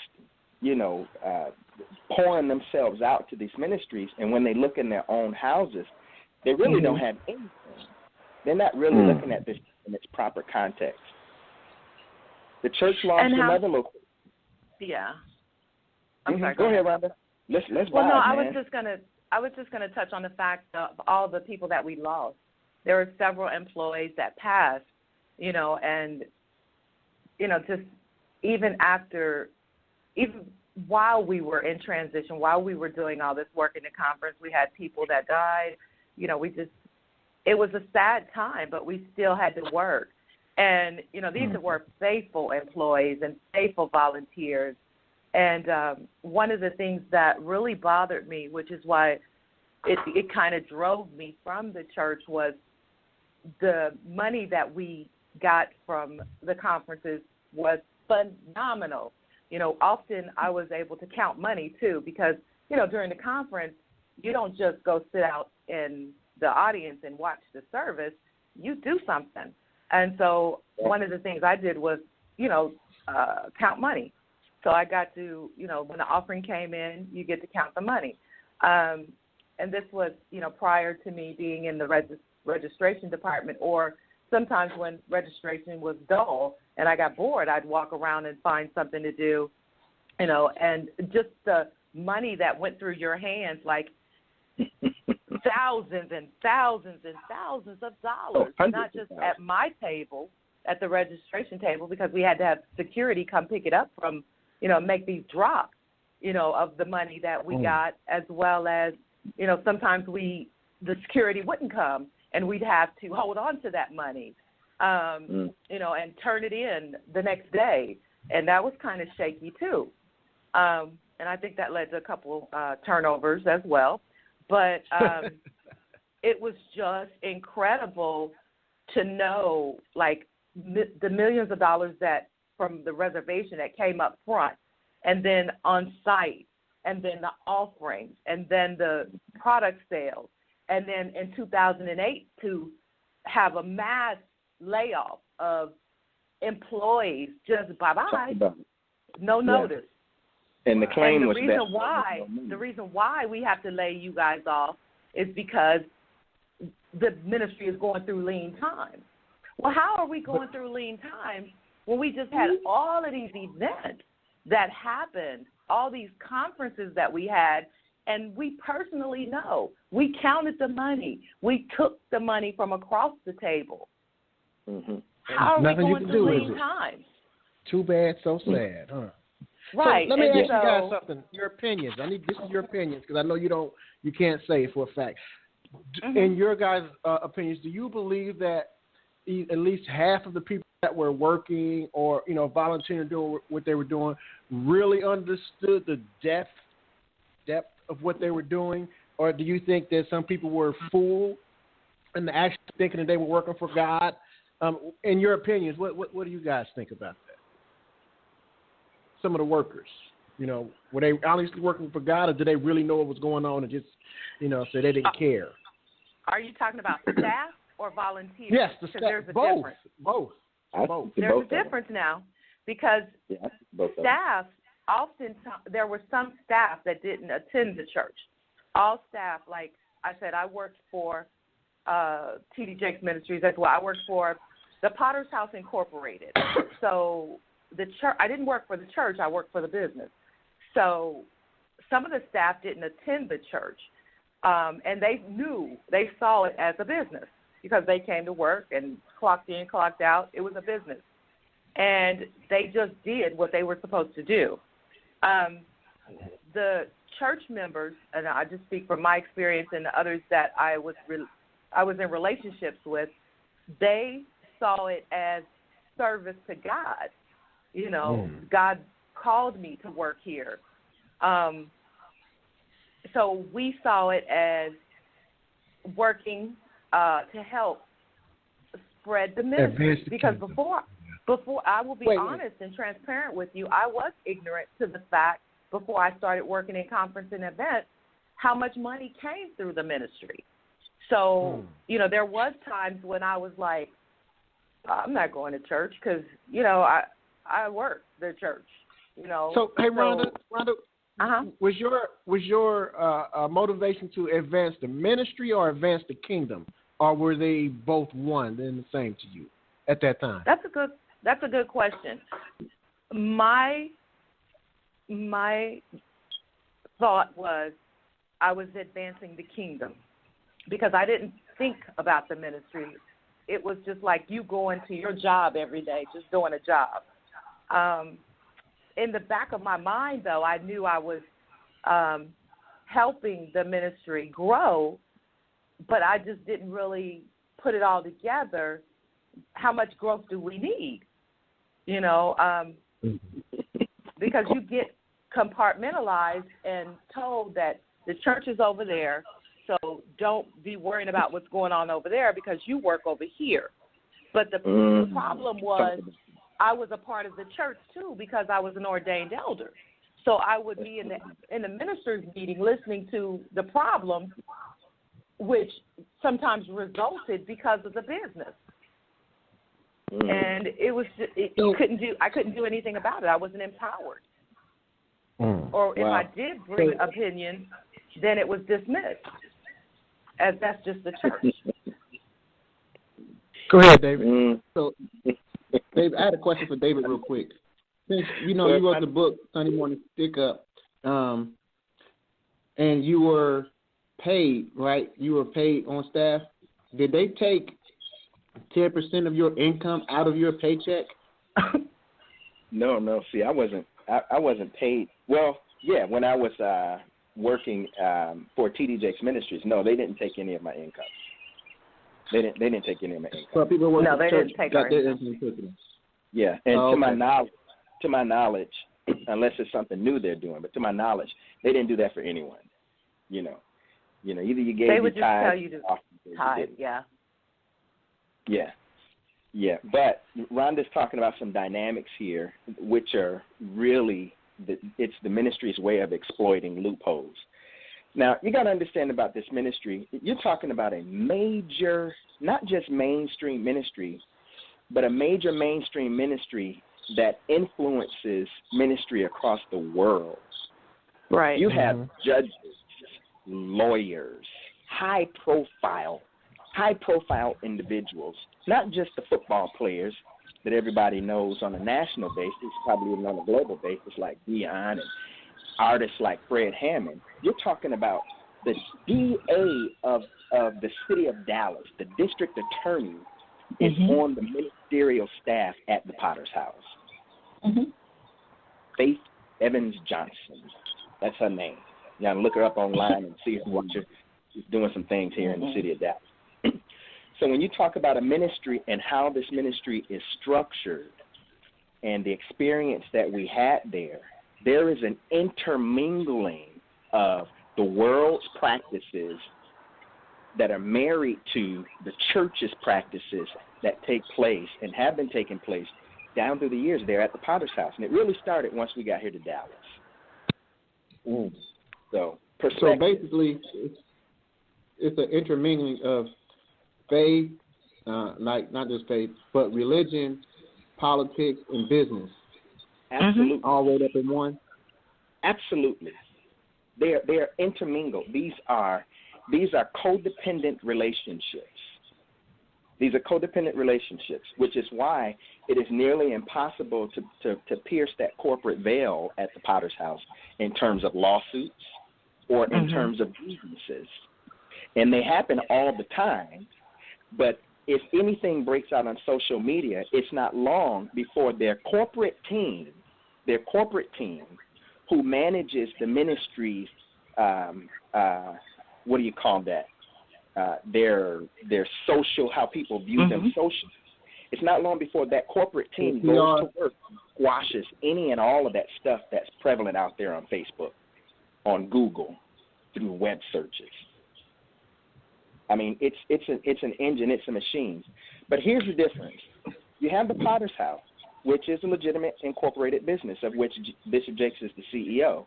pouring themselves out to these ministries, and when they look in their own houses, they really don't have anything. They're not really looking at this in its proper context. The church launched another location. Yeah. I'm sorry. Go ahead, Rhonda. Let's Well, no, I man. was just gonna touch on the fact of all the people that we lost. There were several employees that passed, and just even while we were in transition, while we were doing all this work in the conference, we had people that died. It was a sad time, but we still had to work. And, these were faithful employees and faithful volunteers. And one of the things that really bothered me, which is why it kind of drove me from the church, was the money that we got from the conferences was phenomenal. Often I was able to count money, too, because, during the conference, you don't just go sit out in the audience and watch the service. You do something. And so one of the things I did was, count money. So I got to, when the offering came in, you get to count the money. And this was, prior to me being in the registration department, or sometimes when registration was dull and I got bored, I'd walk around and find something to do, and just the money that went through your hands, like thousands and thousands and thousands of dollars, not just at my table, at the registration table, because we had to have security come pick it up from, make these drops, of the money that we got, as well as, sometimes the security wouldn't come and we'd have to hold on to that money. you know, and turn it in the next day. And that was kind of shaky too. And I think that led to a couple turnovers as well. But it was just incredible to know, like, the millions of dollars that from the reservation that came up front, and then on site, and then the offerings, and then the product sales, and then in 2008 to have a mass layoff of employees, just bye-bye, no notice. And the claim was the reason why we have to lay you guys off is because the ministry is going through lean times. Well, how are we going through lean times when we just had all of these events that happened, all these conferences that we had, and we personally know we counted the money. We took the money from across the table. Mm-hmm. How are Nothing we you going can through do, lean is it? times? Too bad, so sad, huh? Right. So let me and ask you guys something. Your opinions. This is your opinions, because I know you can't say it for a fact. In your guys' opinions, do you believe that at least half of the people that were working or, you know, volunteering doing what they were doing really understood the depth of what they were doing? Or do you think that some people were fooled and actually thinking that they were working for God? In your opinions, what do you guys think about that? Some of the workers, you know, were they honestly working for God, or did they really know what was going on and just, you know, so they didn't care? Are you talking about staff or volunteers? Yes, the staff. There's a Both. difference. Both. There's a difference now, because staff often there were some staff that didn't attend the church. All staff, like I said, I worked for T.D. Jakes Ministries as well. I worked for the Potter's House Incorporated. So the church, I didn't work for the church. I worked for the business. So some of the staff didn't attend the church, and they saw it as a business because they came to work and clocked in, clocked out. It was a business, and they just did what they were supposed to do. The church members, and I just speak from my experience and the others that I was in relationships with, they saw it as service to God. You know, God called me to work here. So we saw it as working to help spread the ministry. Because before I will be honest and transparent with you, I was ignorant to the fact, before I started working in conference and events, how much money came through the ministry. So, you know, there was times when I was like, I'm not going to church because, you know, I work the church, you know. So, hey, Rhonda, was your motivation to advance the ministry or advance the kingdom, or were they both one and the same to you at that time? That's a good question. My thought was I was advancing the kingdom because I didn't think about the ministry. It was just like you going to your job every day, just doing a job. In the back of my mind, though, I knew I was helping the ministry grow, but I just didn't really put it all together. How much growth do we need? You know, because you get compartmentalized and told that the church is over there, so don't be worrying about what's going on over there because you work over here. But the problem was I was a part of the church, too, because I was an ordained elder. So I would be in the ministers' meeting listening to the problems, which sometimes resulted because of the business. And it was I couldn't do anything about it. I wasn't empowered. Or if I did bring an opinion, then it was dismissed, as that's just the church. Go ahead, David. So, David, I had a question for David real quick. Since, you know, you wrote the book, Sunday Morning Stick Up, and you were paid, right? You were paid on staff. Did they take 10% of your income out of your paycheck? No. See, I wasn't paid. Well, yeah, when I was working for T.D. Jakes Ministries, no, they didn't take any of my income. They didn't take any of my income. So people work No, at they the church didn't take got our their income. income taken. Yeah, and Oh, to my knowledge, unless it's something new they're doing, but to my knowledge, they didn't do that for anyone. You know, either you gave They would your just tithe, tell you to or you tithe, didn't. yeah. Yeah. But Rhonda's talking about some dynamics here, which are really it's the ministry's way of exploiting loopholes. Now, you got to understand about this ministry. You're talking about a major, not just mainstream ministry, but a major mainstream ministry that influences ministry across the world. Right. You have judges, lawyers, high-profile individuals, not just the football players that everybody knows on a national basis, probably even on a global basis like Deion and artists like Fred Hammond. You're talking about the DA of the city of Dallas, the district attorney, is on the ministerial staff at the Potter's House. Faith Evans Johnson, that's her name. You got to look her up online and see her. She's doing some things here in the city of Dallas. So when you talk about a ministry and how this ministry is structured and the experience that we had there is an intermingling of the world's practices that are married to the church's practices that take place and have been taking place down through the years there at the Potter's House. And it really started once we got here to Dallas. So basically, it's an intermingling of faith, like not just faith, but religion, politics, and business. Absolutely. All rolled up in one? Absolutely. They are intermingled. These are codependent relationships. These are codependent relationships, which is why it is nearly impossible to pierce that corporate veil at the Potter's House in terms of lawsuits or in terms of grievances. And they happen all the time, but if anything breaks out on social media, it's not long before their corporate team who manages the ministry's, what do you call that? Their social, how people view them socially. It's not long before that corporate team goes to work, squashes any and all of that stuff that's prevalent out there on Facebook, on Google, through web searches. I mean, it's an engine, it's a machine. But here's the difference. You have the Potter's House, which is a legitimate incorporated business of which Bishop Jakes is the CEO.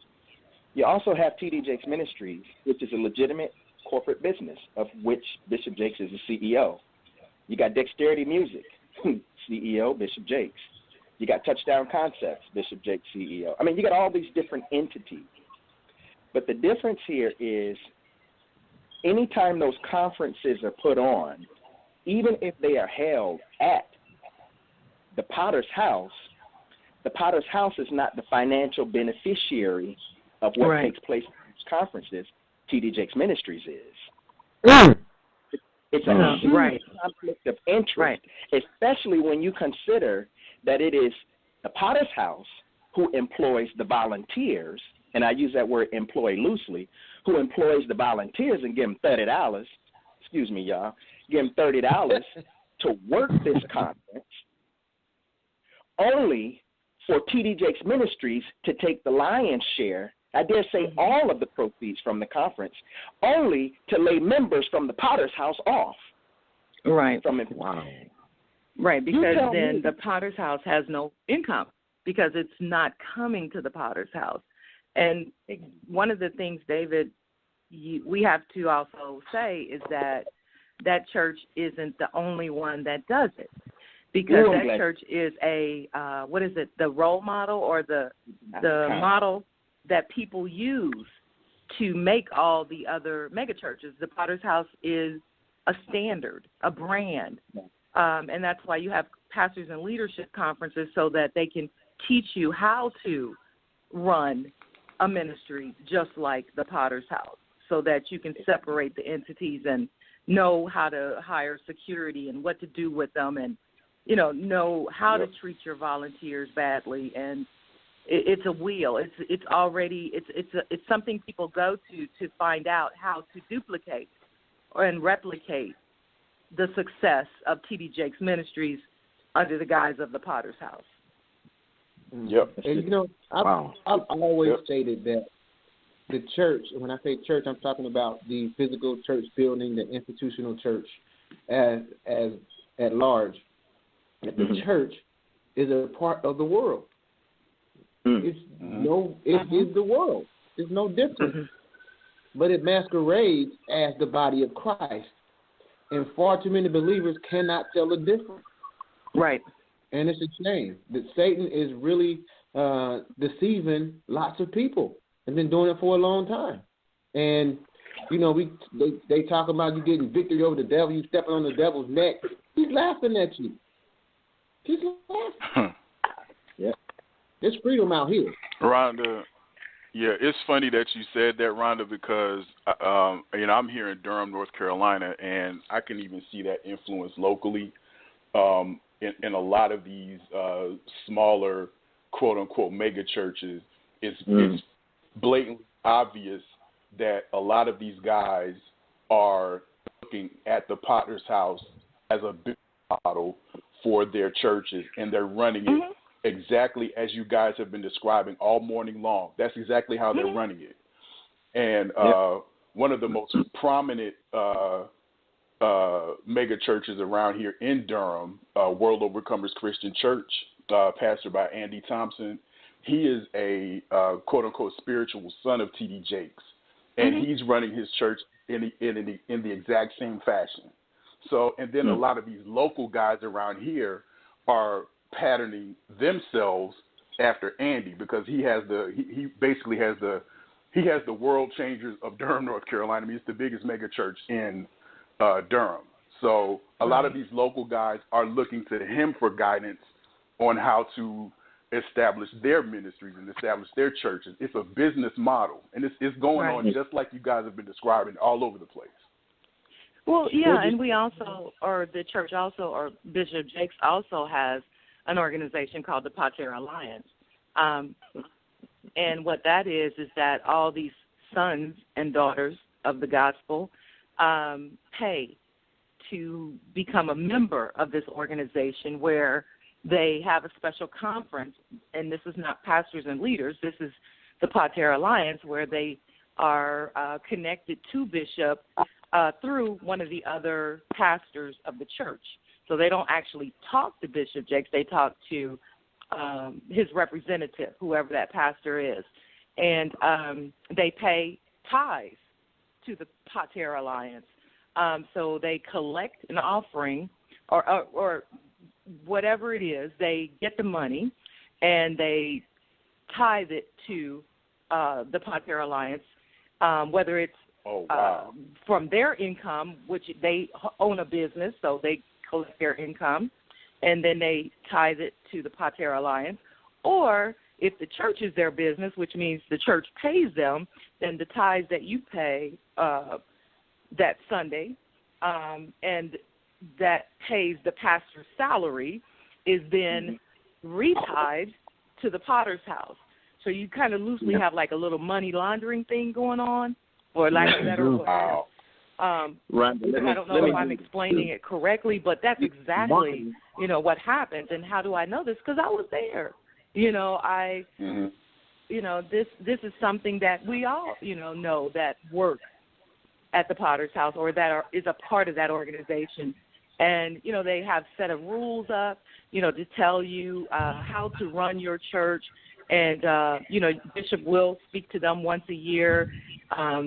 You also have T.D. Jakes Ministries, which is a legitimate corporate business of which Bishop Jakes is the CEO. You got Dexterity Music, CEO, Bishop Jakes. You got Touchdown Concepts, Bishop Jakes, CEO. I mean, you got all these different entities. But the difference here is anytime those conferences are put on, even if they are held at the Potter's House is not the financial beneficiary of what takes place at these conferences. T.D. Jakes Ministries is. It's a huge conflict of interest, especially when you consider that it is the Potter's House who employs the volunteers, and I use that word employ loosely, who employs the volunteers and give them $30, excuse me, y'all, give them $30 to work this conference, only for T.D. Jakes Ministries to take the lion's share, I dare say all of the proceeds from the conference, only to lay members from the Potter's House off. Right. Wow. Right, because then the Potter's House has no income because it's not coming to the Potter's House. And one of the things, David, we have to also say is that that church isn't the only one that does it. Because that church is a, the role model or the model that people use to make all the other mega churches. The Potter's House is a standard, a brand. And that's why you have pastors and leadership conferences so that they can teach you how to run a ministry just like the Potter's House so that you can separate the entities and know how to hire security and what to do with them and, know how to treat your volunteers badly. And it's a wheel. It's already it's something people go to find out how to duplicate and replicate the success of T.D. Jakes Ministries under the guise of the Potter's House. Yep. And, you know, I've always stated that the church, when I say church, I'm talking about the physical church building, the institutional church as at large. That the church is a part of the world. It's it is the world. It's no different. But it masquerades as the body of Christ. And far too many believers cannot tell the difference. Right. And it's a shame that Satan is really deceiving lots of people and been doing it for a long time. And, you know, they talk about you getting victory over the devil, you stepping on the devil's neck. He's laughing at you. He's laughing. Yeah. There's freedom out here. Rhonda, yeah, it's funny that you said that, Rhonda, because, you know, I'm here in Durham, North Carolina, and I can even see that influence locally in a lot of these smaller, quote-unquote, mega churches. It's blatantly obvious that a lot of these guys are looking at the Potter's House as a big model for their churches, and they're running it exactly as you guys have been describing all morning long. That's exactly how they're running it. And one of the most prominent mega churches around here in Durham, World Overcomers Christian Church, pastored by Andy Thompson, he is a quote-unquote spiritual son of T.D. Jakes, and he's running his church in the exact same fashion. So, and then a lot of these local guys around here are patterning themselves after Andy, because he basically has the World Changers of Durham, North Carolina. I mean, it's the biggest mega church in Durham. So a lot of these local guys are looking to him for guidance on how to establish their ministries and establish their churches. It's a business model, and it's going on just like you guys have been describing all over the place. Well, yeah, and we also, or the church also, or Bishop Jakes also has an organization called the Pater Alliance. And what that is that all these sons and daughters of the gospel pay to become a member of this organization, where they have a special conference, and this is not pastors and leaders, this is the Pater Alliance, where they are connected to Bishop through one of the other pastors of the church. So they don't actually talk to Bishop Jakes, they talk to his representative, whoever that pastor is. And they pay tithes to the Pater Alliance. So they collect an offering or whatever it is, they get the money and they tithe it to the Pater Alliance, whether it's from their income, which they own a business, so they collect their income, and then they tithe it to the Pater Alliance. Or if the church is their business, which means the church pays them, then the tithes that you pay that Sunday and that pays the pastor's salary is then retithed to the Potter's House. So you kind of loosely have like a little money laundering thing going on, or lack of better word. I don't know if I'm explaining it correctly, but that's exactly, you know, what happens. And how do I know this? Because I was there. You know, you know, this is something that we all, you know that work at the Potter's House or that is a part of that organization. And, you know, they have set of rules up, you know, to tell you how to run your church. And, you know, Bishop will speak to them once a year,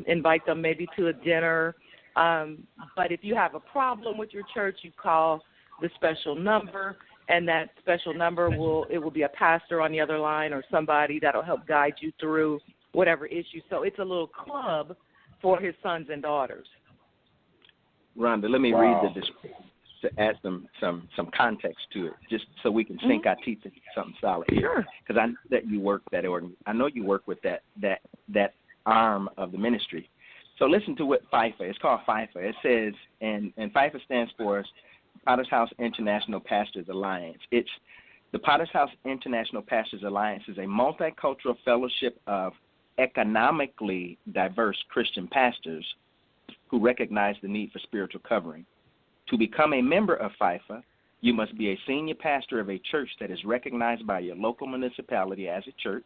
invite them maybe to a dinner. But if you have a problem with your church, you call the special number, and that special number will be a pastor on the other line or somebody that'll help guide you through whatever issue. So it's a little club for his sons and daughters. Rhonda, let me read the description to add some context to it, just so we can sink our teeth into something solid here. Because I know that you work that I know you work with that arm of the ministry. So listen to what FIFA. It's called FIFA. It says, and FIFA stands for Potter's House International Pastors Alliance. It's the Potter's House International Pastors Alliance is a multicultural fellowship of economically diverse Christian pastors who recognize the need for spiritual covering. To become a member of FIFA, you must be a senior pastor of a church that is recognized by your local municipality as a church.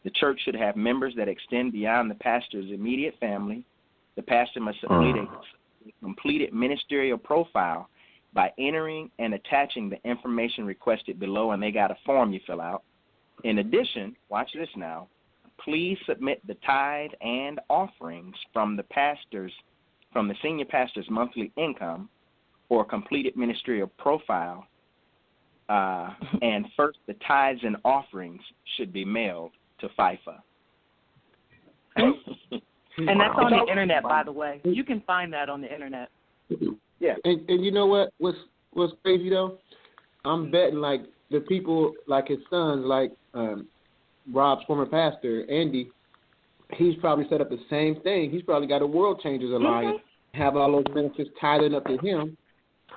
The church should have members that extend beyond the pastor's immediate family. The pastor must submit a completed ministerial profile by entering and attaching the information requested below, and they got a form you fill out. In addition, watch this now, please submit the tithe and offerings from the senior pastor's monthly income or completed ministerial profile, and first the tithes and offerings should be mailed to FIFA. And that's on the internet, by the way. You can find that on the internet. Yeah. And you know what's crazy though? I'm betting like the people like his sons, like Rob's former pastor, Andy, he's probably set up the same thing. He's probably got a World Changers Alliance, have all those benefits tied up to him,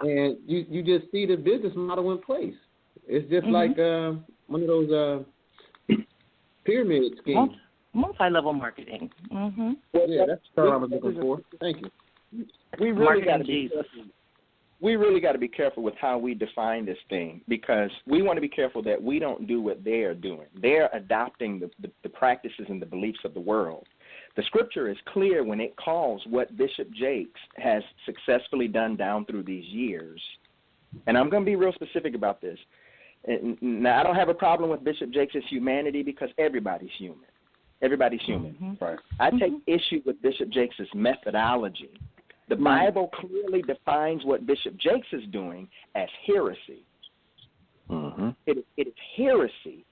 and you just see the business model in place. It's just like one of those pyramid schemes. Multi-level marketing. Mm-hmm. Well, yeah, that's the term I was looking for. Thank you. We really got to be careful. We really got to be careful with how we define this thing, because we want to be careful that we don't do what they are doing. They're adopting the practices and the beliefs of the world. The scripture is clear when it calls what Bishop Jakes has successfully done down through these years. And I'm going to be real specific about this. Now, I don't have a problem with Bishop Jakes' humanity, because everybody's human. Everybody's human. Mm-hmm. Right. I take issue with Bishop Jakes' methodology. The Bible clearly defines what Bishop Jakes is doing as heresy. Mm-hmm. It is heresy,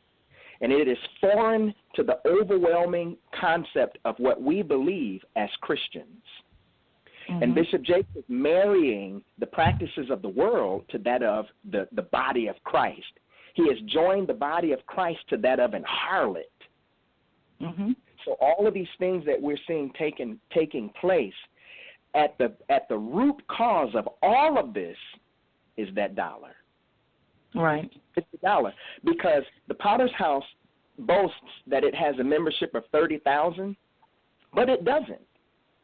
and it is foreign to the overwhelming concept of what we believe as Christians. Mm-hmm. And Bishop Jakes is marrying the practices of the world to that of the body of Christ. He has joined the body of Christ to that of an harlot. Mm-hmm. So all of these things that we're seeing taking place, at the root cause of all of this is that dollar. Right. It's the dollar. Because the Potter's House boasts that it has a membership of 30,000, but it doesn't.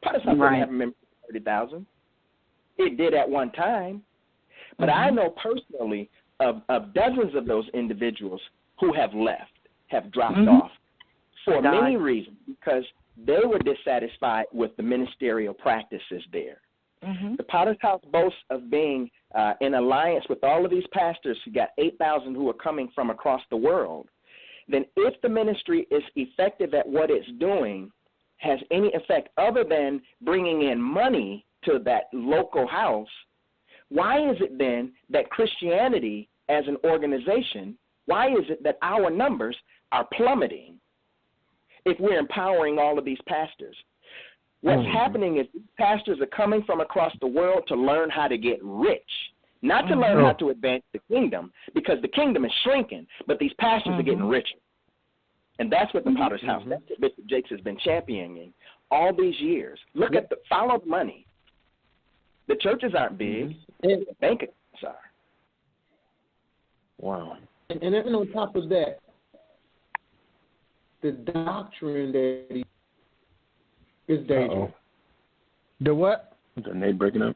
Potter's House doesn't have a membership of 30,000. It did at one time. But I know personally of dozens of those individuals who have left, have dropped off for many reasons, because they were dissatisfied with the ministerial practices there. Mm-hmm. The Potter's House boasts of being in alliance with all of these pastors who got 8,000 who are coming from across the world. Then if the ministry is effective at what it's doing, has any effect other than bringing in money to that local house, why is it then that Christianity as an organization, why is it that our numbers are plummeting if we're empowering all of these pastors? What's happening is these pastors are coming from across the world to learn how to get rich, not to learn how to advance the kingdom, because the kingdom is shrinking, but these pastors are getting richer. And that's what the Potter's House, that's what Bishop Jakes has been championing all these years. Look at follow the money. The churches aren't big, the bank accounts are. Wow. And then on top of that, the doctrine that is dangerous. The what? Is that Nate breaking up?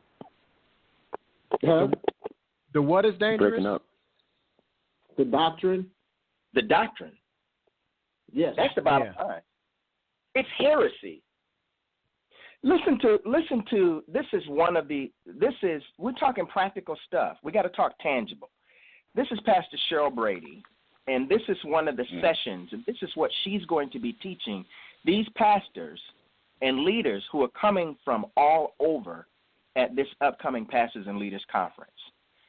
Huh? The what is dangerous? Breaking up. The doctrine. The doctrine. Yes. That's the bottom line. It's heresy. Listen to we're talking practical stuff. We got to talk tangible. This is Pastor Cheryl Brady, and this is one of the sessions, and this is what she's going to be teaching these pastors and leaders who are coming from all over at this upcoming Pastors and Leaders Conference.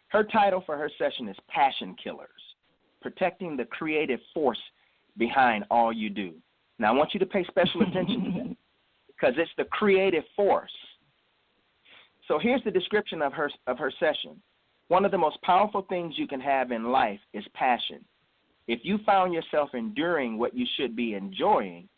Her title for her session is Passion Killers, Protecting the Creative Force Behind All You Do. Now, I want you to pay special attention to that, because it's the creative force. So here's the description of her session. One of the most powerful things you can have in life is passion. If you found yourself enduring what you should be enjoying,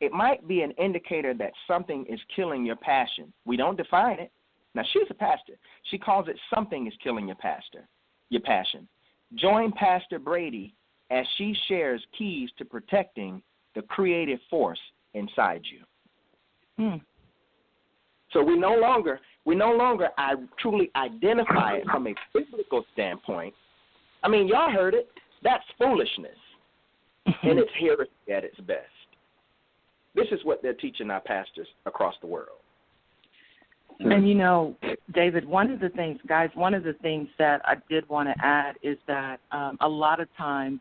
it might be an indicator that something is killing your passion. We don't define it. Now, she's a pastor. She calls it something is killing your passion. Join Pastor Brady as she shares keys to protecting the creative force inside you. So we no longer We no longer truly identify it from a biblical standpoint. I mean, y'all heard it. That's foolishness. And it's heresy at its best. This is what they're teaching our pastors across the world. And, David, one of the things that I did want to add is that a lot of times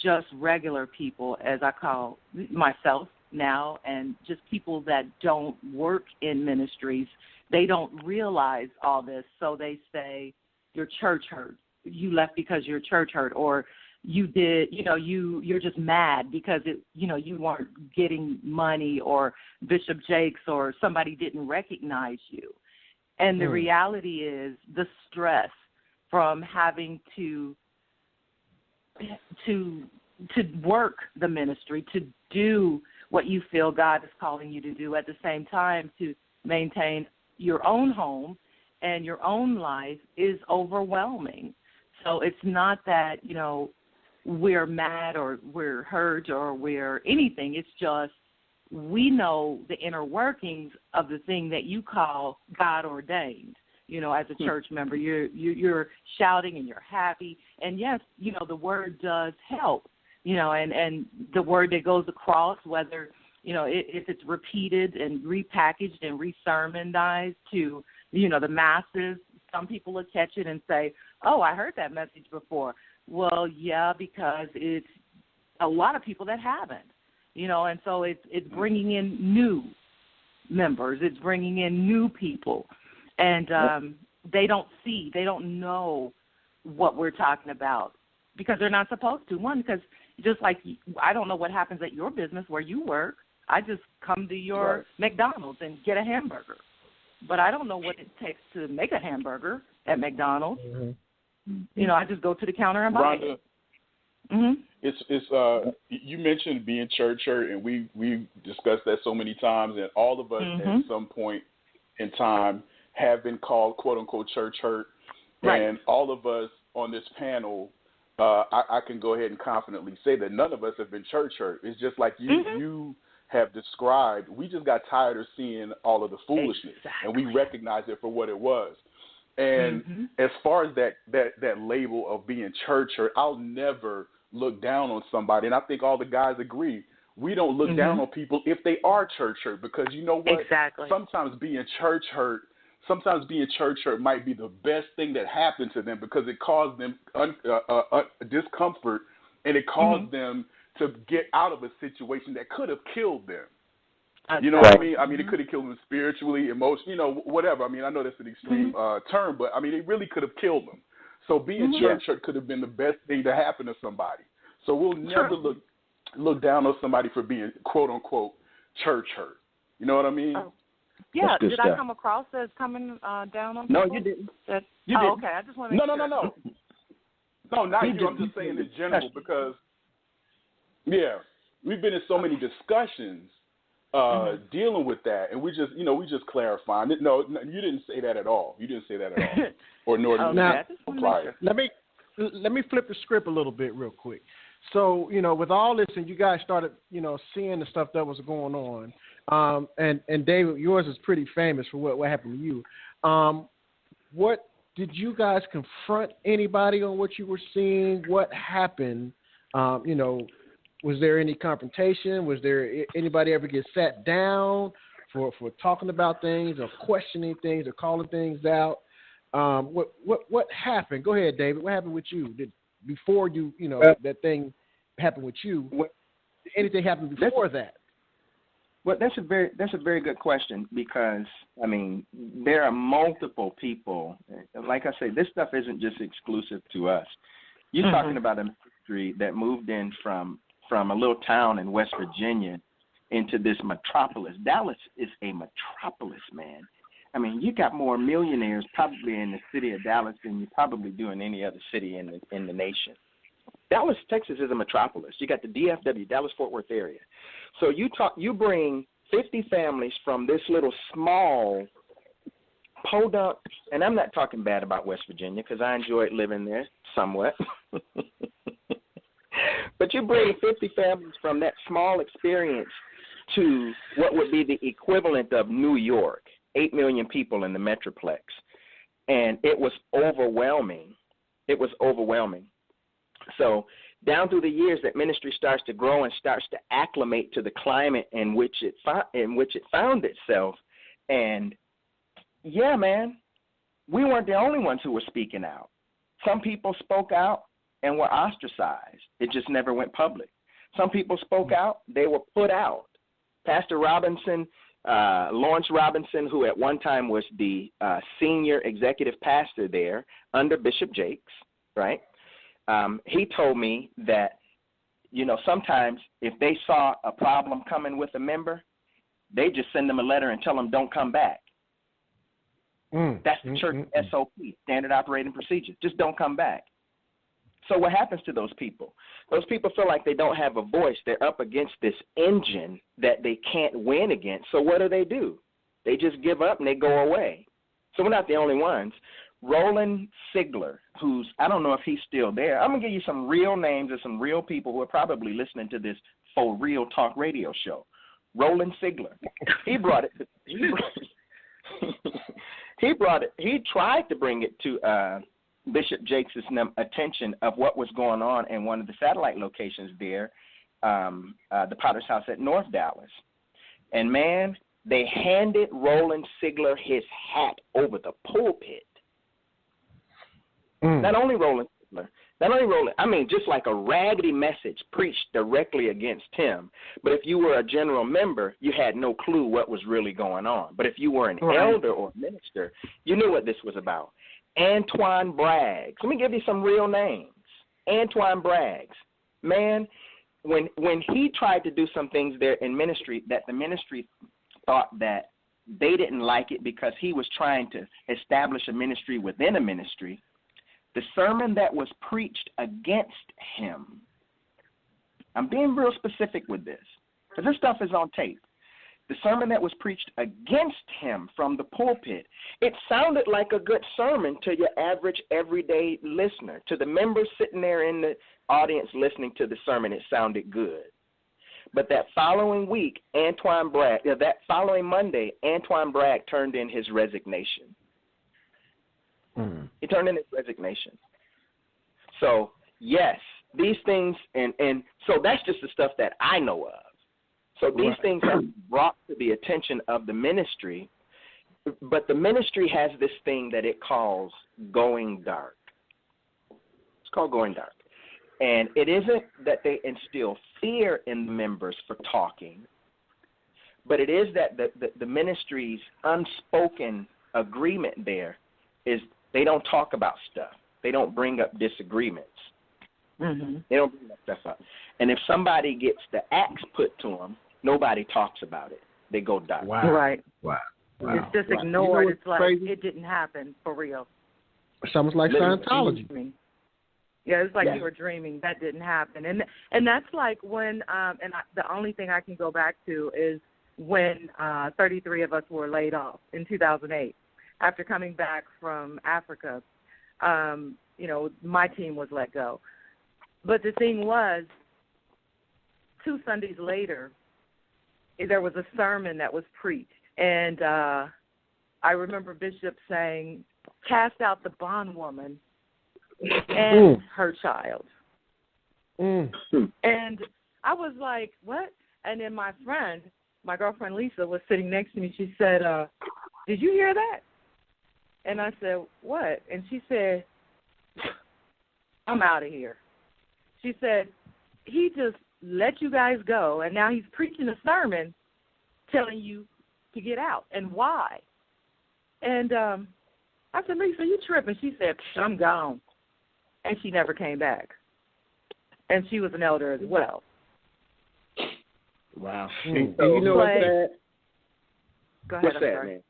just regular people, as I call myself now, and just people that don't work in ministries, they don't realize all this. So they say, your church hurt. You left because your church hurt, or you did, you're just mad because you weren't getting money, or Bishop Jakes or somebody didn't recognize you. And the reality is the stress from having to work the ministry, to do what you feel God is calling you to do, at the same time to maintain your own home and your own life, is overwhelming. So it's not that, we're mad or we're hurt or we're anything. It's just we know the inner workings of the thing that you call God ordained. As a church member, you're shouting and you're happy. And yes, the word does help, and the word that goes across, whether, if it's repeated and repackaged and re-sermonized to, the masses, some people will catch it and say, oh, I heard that message before. Well, yeah, because it's a lot of people that haven't, and so it's bringing in new members. It's bringing in new people, and they don't know what we're talking about because they're not supposed to. One, because just like I don't know what happens at your business where you work. I just come to your McDonald's and get a hamburger, but I don't know what it takes to make a hamburger at McDonald's. Mm-hmm. I just go to the counter and buy it. Mm-hmm. It's you mentioned being church hurt, and we discussed that so many times, and all of us at some point in time have been called quote unquote church hurt, and all of us on this panel, I can go ahead and confidently say that none of us have been church hurt. It's just like you have described. We just got tired of seeing all of the foolishness, and we recognize it for what it was. And as far as that label of being church hurt, I'll never look down on somebody. And I think all the guys agree. We don't look down on people if they are church hurt, because you know what? Exactly. Sometimes being church hurt might be the best thing that happened to them, because it caused them discomfort, and it caused them to get out of a situation that could have killed them. You know what I mean? I mean, it could have killed them spiritually, emotionally, whatever. I mean, I know that's an extreme term, but I mean, it really could have killed them. So being church hurt could have been the best thing to happen to somebody. So we'll never look down on somebody for being quote unquote church hurt. You know what I mean? Yeah. Did I come across as coming down on people? No, you didn't. You didn't. Okay. I just want to make sure. No. No, not you. I'm just saying in general, because we've been in so many discussions dealing with that, and we just clarifying it. No, you didn't say that at all. You didn't say that at all. Or nor did you prior. Let me flip the script a little bit real quick. So, with all this, and you guys started, seeing the stuff that was going on, and David, yours is pretty famous for what happened to you. What did you guys confront anybody on what you were seeing? What happened? Was there any confrontation? Was there anybody ever get sat down for talking about things or questioning things or calling things out? What happened? Go ahead, David. What happened with you? Before you, that thing happened with you? Did anything happen before that? Well, that's a very good question, because I mean, there are multiple people. Like I say, this stuff isn't just exclusive to us. You're talking about a ministry that moved in from a little town in West Virginia into this metropolis. Dallas is a metropolis, man. I mean, you got more millionaires probably in the city of Dallas than you probably do in any other city in the nation. Dallas, Texas is a metropolis. You got the DFW, Dallas-Fort Worth area. So you bring 50 families from this little small podunk, and I'm not talking bad about West Virginia because I enjoyed living there somewhat. But you bring 50 families from that small experience to what would be the equivalent of New York. 8 million people in the Metroplex. And it was overwhelming. It was overwhelming. So down through the years, that ministry starts to grow and starts to acclimate to the climate in which it found itself. And, yeah, man, we weren't the only ones who were speaking out. Some people spoke out and were ostracized. It just never went public. Some people spoke out. They were put out. Pastor Robinson, Lawrence Robinson, who at one time was the senior executive pastor there under Bishop Jakes, right? He told me that, you know, sometimes if they saw a problem coming with a member, they just send them a letter and tell them don't come back. That's the church SOP, standard operating procedure. Just don't come back. So what happens to those people? Those people feel like they don't have a voice. They're up against this engine that they can't win against. So what do? They just give up and they go away. So we're not the only ones. Roland Sigler, who's, I don't know if he's still there. I'm going to give you some real names of some real people who are probably listening to this For Real Talk radio show. Roland Sigler. He brought it. He tried to bring it to Bishop Jakes' attention of what was going on in one of the satellite locations there, the Potter's House at North Dallas. And, man, they handed Roland Sigler his hat over the pulpit. Not only Roland Sigler, just like a raggedy message preached directly against him. But if you were a general member, you had no clue what was really going on. But if you were an elder or minister, you knew what this was about. Antoine Braggs. Let me give you some real names. Antoine Braggs. Man, when he tried to do some things there in ministry that the ministry thought that they didn't like it because he was trying to establish a ministry within a ministry, the sermon that was preached against him, I'm being real specific with this, because this stuff is on tape. The sermon that was preached against him from the pulpit, it sounded like a good sermon to your average everyday listener. To the members sitting there in the audience listening to the sermon, it sounded good. But that following week, that following Monday, Antoine Bragg turned in his resignation. He turned in his resignation. So, yes, these things, and so that's just the stuff that I know of. So these things are brought to the attention of the ministry, but the ministry has this thing that it calls going dark. It's called going dark. And it isn't that they instill fear in the members for talking, but it is that the ministry's unspoken agreement there is they don't talk about stuff. They don't bring up disagreements. They don't bring that stuff up. And if somebody gets the axe put to them, nobody talks about it. They go dark. Wow. Right. Wow. It's just ignored. It's like crazy? it didn't happen for real. It's almost like Scientology. Yeah, it's like you were dreaming. That didn't happen. And that's like when, the only thing I can go back to is when 33 of us were laid off in 2008. After coming back from Africa, my team was let go. But the thing was, 2 Sundays later, there was a sermon that was preached. And I remember Bishop saying, cast out the bondwoman and her child. And I was like, what? And then my girlfriend Lisa, was sitting next to me. She said, did you hear that? And I said, what? And she said, I'm out of here. She said, he just let you guys go, and now he's preaching a sermon telling you to get out. And why? And I said, Lisa, you tripping? She said, I'm gone. And she never came back. And she was an elder as well. Wow. And you know what's sad? Go ahead, what's sad, man?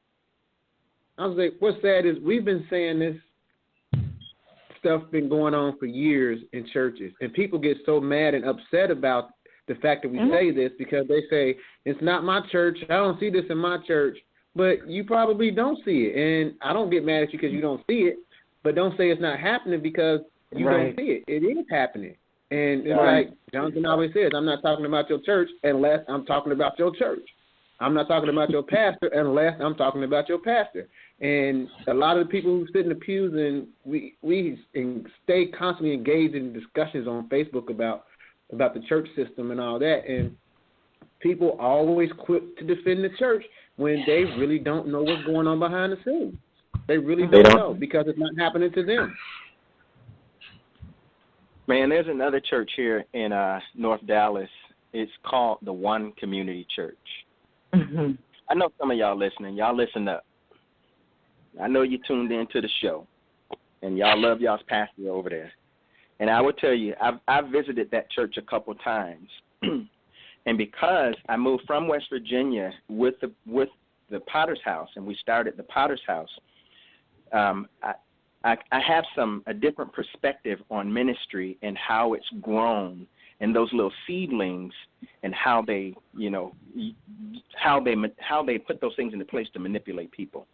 I was like, what's sad is we've been saying this stuff been going on for years in churches, and people get so mad and upset about the fact that we say this because they say, it's not my church, I don't see this in my church, but you probably don't see it. And I don't get mad at you because you don't see it, but don't say it's not happening because you don't see it. It is happening. And it's like Jonathan always says, I'm not talking about your church unless I'm talking about your church. I'm not talking about your pastor unless I'm talking about your pastor. And a lot of the people who sit in the pews, and we stay constantly engaged in discussions on Facebook about the church system and all that. And people always quick to defend the church when they really don't know what's going on behind the scenes. They really don't know because it's not happening to them. Man, there's another church here in North Dallas. It's called the One Community Church. Mm-hmm. I know some of y'all listening. Y'all listen up. I know you tuned into the show, and y'all love y'all's pastor over there. And I will tell you, I've visited that church a couple times. And because I moved from West Virginia with the Potter's House, and we started the Potter's House, I have a different perspective on ministry and how it's grown, and those little seedlings, and how they put those things into place to manipulate people.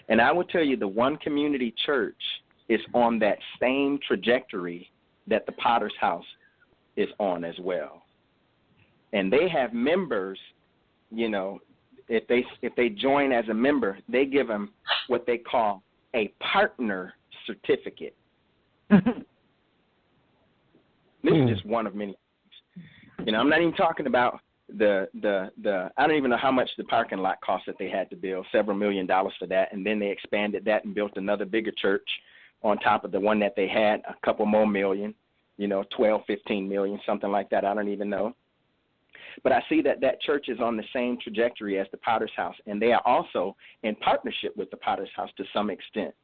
And I will tell you, the One Community Church is on that same trajectory that the Potter's House is on as well. And they have members, if they join as a member, they give them what they call a partner certificate. This is just one of many things. I'm not even talking about the I don't even know how much the parking lot cost that they had to build, several $1 million for that, and then they expanded that and built another bigger church on top of the one that they had, a couple more million, 12, 15 million, something like that. I don't even know. But I see that church is on the same trajectory as the Potter's House, and they are also in partnership with the Potter's House to some extent.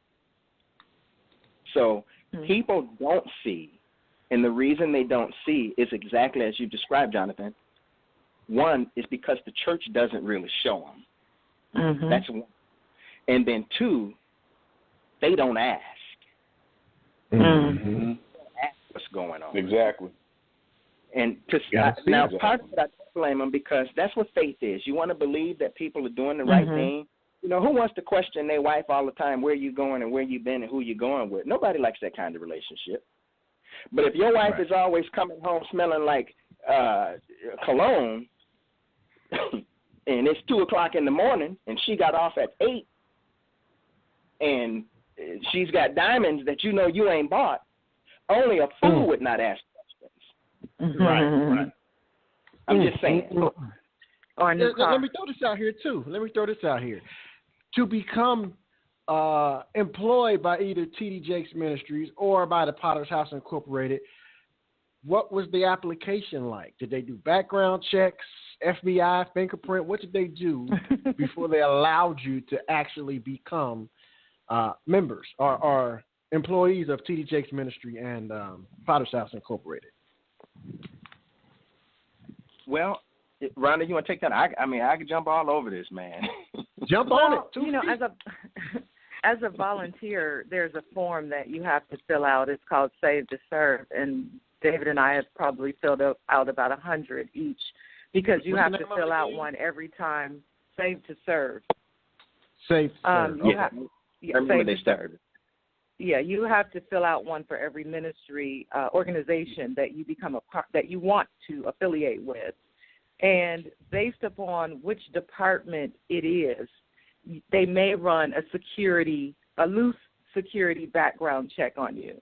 So people don't see, and the reason they don't see is exactly as you described, Jonathan. One is because the church doesn't really show them. Mm-hmm. That's one. And then two, they don't ask. Mm-hmm. They don't ask what's going on. Exactly. And now, part of it, I don't blame them, because that's what faith is. You want to believe that people are doing the right thing. Who wants to question their wife all the time, where you going and where you been and who you going with? Nobody likes that kind of relationship. But if your wife is always coming home smelling like cologne, and it's 2:00 in the morning, and she got off at 8, and she's got diamonds that you ain't bought, only a fool would not ask questions. Right. I'm just saying. Or let me throw this out here too. To become employed by either T.D. Jakes Ministries or by the Potter's House Incorporated, what was the application like? Did they do background checks, FBI, fingerprint? What did they do before they allowed you to actually become members or employees of T.D. Jakes Ministry and Potter's House Incorporated? Well, Rhonda, you want to take that? I could jump all over this, man. Jump on it. As a volunteer, there's a form that you have to fill out. It's called Save to Serve, and David and I have probably filled out about 100 each, because you have to fill out one every time. Save to Serve. Save to Serve. Yeah, you have to fill out one for every ministry organization that you become a part, that you want to affiliate with. And based upon which department it is, they may run a loose security background check on you.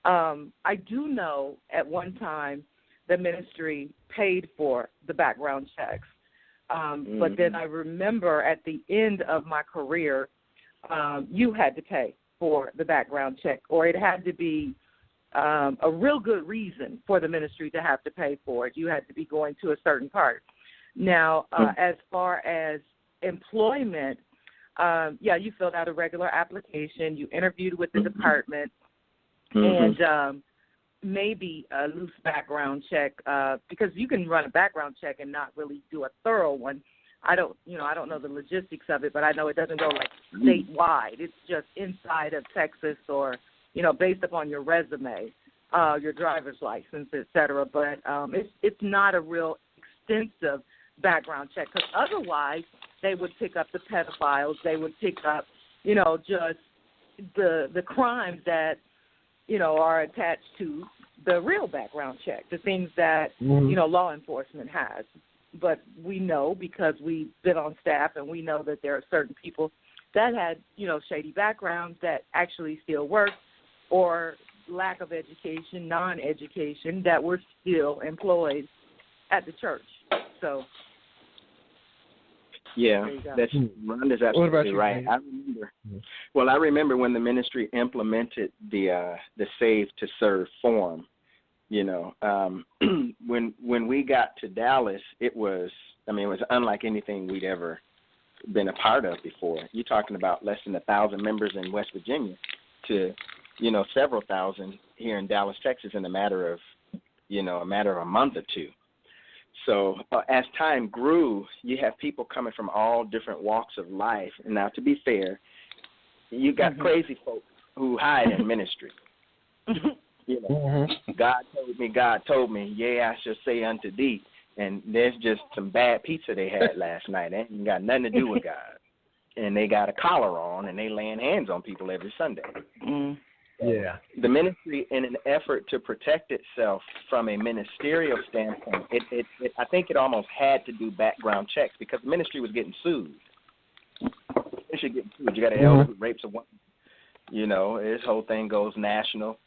I do know at one time the ministry paid for the background checks. But then I remember at the end of my career, you had to pay for the background check, or it had to be a real good reason for the ministry to have to pay for it. You had to be going to a certain part. Now, as far as employment, you filled out a regular application. You interviewed with the department, and maybe a loose background check, because you can run a background check and not really do a thorough one. I don't know the logistics of it, but I know it doesn't go like statewide. It's just inside of Texas, or based upon your resume, your driver's license, et cetera. But it's not a real extensive background check, because otherwise they would pick up the pedophiles. They would pick up, just the crimes that are attached to the real background check, the things that law enforcement has. but we know because we've been on staff and we know that there are certain people that had, shady backgrounds that actually still work, or lack of education, non-education, that were still employed at the church. So, yeah, Rhonda's absolutely right. I remember when the ministry implemented the Save to Serve form. When we got to Dallas, it was unlike anything we'd ever been a part of before. You're talking about less than 1,000 members in West Virginia to, several thousand here in Dallas, Texas, in a matter of a month or two. So as time grew, you have people coming from all different walks of life. And now, to be fair, you got crazy folks who hide in ministry. God told me, yeah, I shall say unto thee. And there's just some bad pizza they had last night. It ain't got nothing to do with God. And they got a collar on, and they laying hands on people every Sunday. Yeah. The ministry, in an effort to protect itself from a ministerial standpoint, I think it almost had to do background checks because the ministry was getting sued. You got an elder who rapes a woman. This whole thing goes national.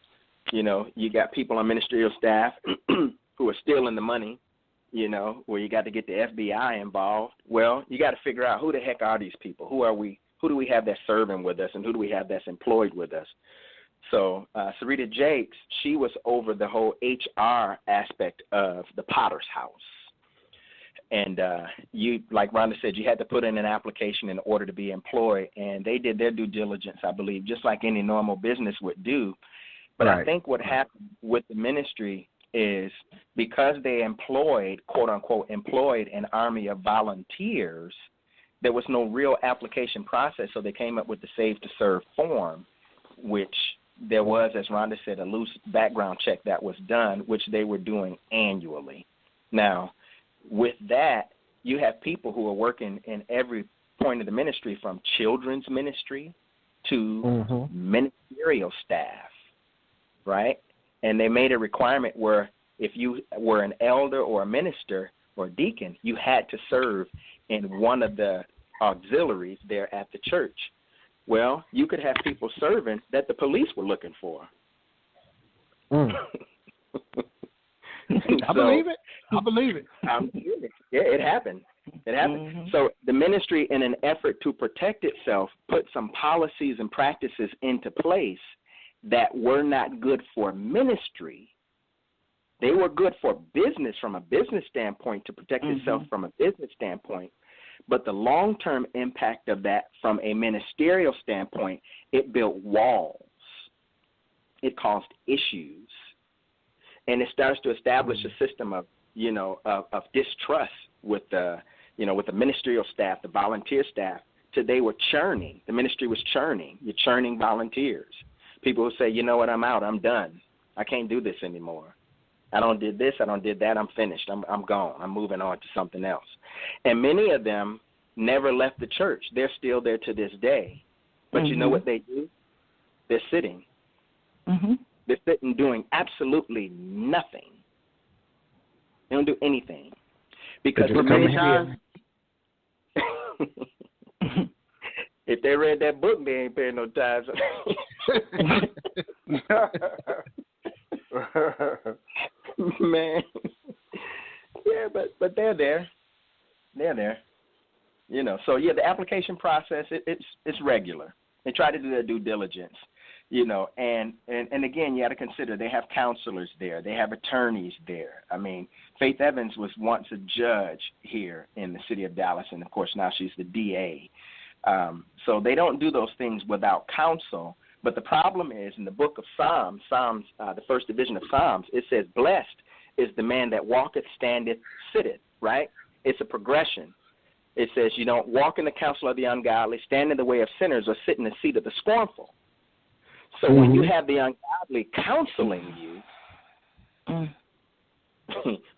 You got people on ministerial staff who are stealing the money, where you got to get the FBI involved. Well, you got to figure out who the heck are these people? Who are we? Who do we have that's serving with us, and who do we have that's employed with us? So Sarita Jakes, she was over the whole HR aspect of the Potter's House. And you, like Rhonda said, you had to put in an application in order to be employed, and they did their due diligence, I believe, just like any normal business would do. But I think what happened with the ministry is because they employed, quote unquote, an army of volunteers, there was no real application process, so they came up with the Save to Serve form, which there was, as Rhonda said, a loose background check that was done, which they were doing annually. Now, with that, you have people who are working in every point of the ministry, from children's ministry to ministerial staff, right? And they made a requirement where if you were an elder or a minister or a deacon, you had to serve in one of the auxiliaries there at the church. Well, you could have people serving that the police were looking for. I believe it. Yeah, it happened. So the ministry, in an effort to protect itself, put some policies and practices into place that were not good for ministry. They were good for business from a business standpoint, to protect itself from a business standpoint. But the long-term impact of that from a ministerial standpoint, it built walls. It caused issues. And it starts to establish a system of, of distrust with the ministerial staff, the volunteer staff, till they were churning. The ministry was churning. You're churning volunteers. People who say, you know what, I'm out. I'm done. I can't do this anymore. I don't did this. I don't did that. I'm finished. I'm gone. I'm moving on to something else. And many of them never left the church. They're still there to this day. But you know what they do? They're sitting. They're sitting doing absolutely nothing. They don't do anything. Because many times, if they read that book, they ain't paying no tithes. Man. Yeah, but they're there. They're there. So yeah, the application process, it's regular. They try to do their due diligence, and again, you got to consider they have counselors there. They have attorneys there. I mean, Faith Evans was once a judge here in the city of Dallas, and of course now she's the DA. So they don't do those things without counsel. But the problem is, in the book of Psalms, the first division of Psalms, it says, blessed is the man that walketh, standeth, sitteth, right? It's a progression. It says you don't walk in the counsel of the ungodly, stand in the way of sinners, or sit in the seat of the scornful. So when you have the ungodly counseling you,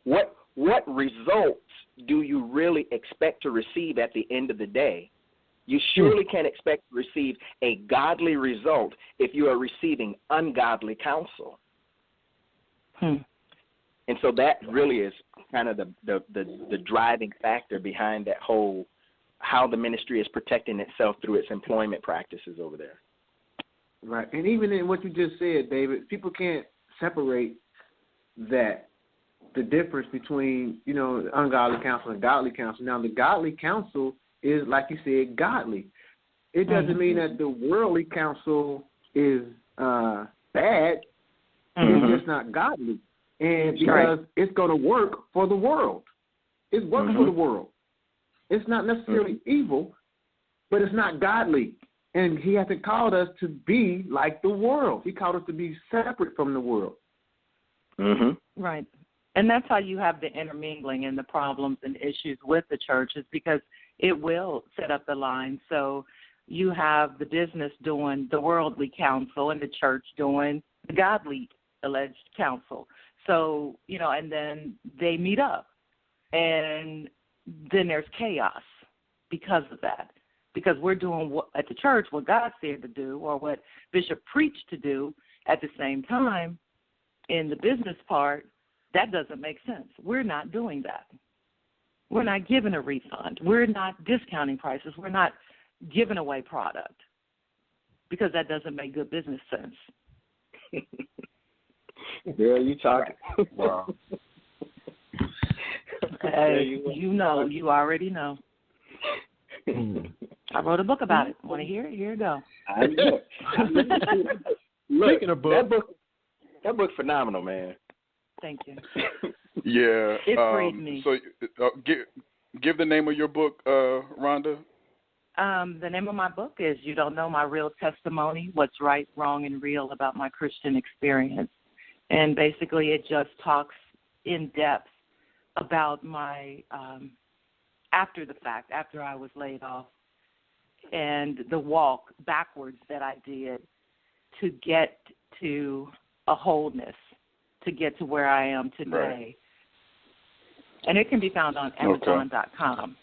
what results do you really expect to receive at the end of the day? You surely can't expect to receive a godly result if you are receiving ungodly counsel. And so that really is kind of the driving factor behind that whole, how the ministry is protecting itself through its employment practices over there. Right. And even in what you just said, David, people can't separate that, the difference between, ungodly counsel and godly counsel. Now, the godly counsel is, like you said, godly. It doesn't mean that the worldly counsel is bad. It's just not godly. And because it's going to work for the world. It's working for the world. It's not necessarily evil, but it's not godly. And he hasn't called us to be like the world. He called us to be separate from the world. Right. And that's how you have the intermingling and the problems and issues with the churches, because it will set up the line. So you have the business doing the worldly counsel and the church doing the godly alleged counsel. So, and then they meet up, and then there's chaos because of that. Because we're doing at the church what God said to do, or what Bishop preached to do at the same time. In the business part, that doesn't make sense. We're not doing that. We're not giving a refund. We're not discounting prices. We're not giving away product, because that doesn't make good business sense. Girl, you talking. Wow. Hey, you already know. I wrote a book about it. Want to hear it? Here you go. I know. Speaking of books. That book's phenomenal, man. Thank you. Yeah. It freed me. So give the name of your book, Rhonda. The name of my book is You Don't Know My Real Testimony, What's Right, Wrong, and Real About My Christian Experience. And basically it just talks in depth about my, after the fact, after I was laid off, and the walk backwards that I did to get to a wholeness, to get to where I am today. Right. And it can be found on Amazon.com.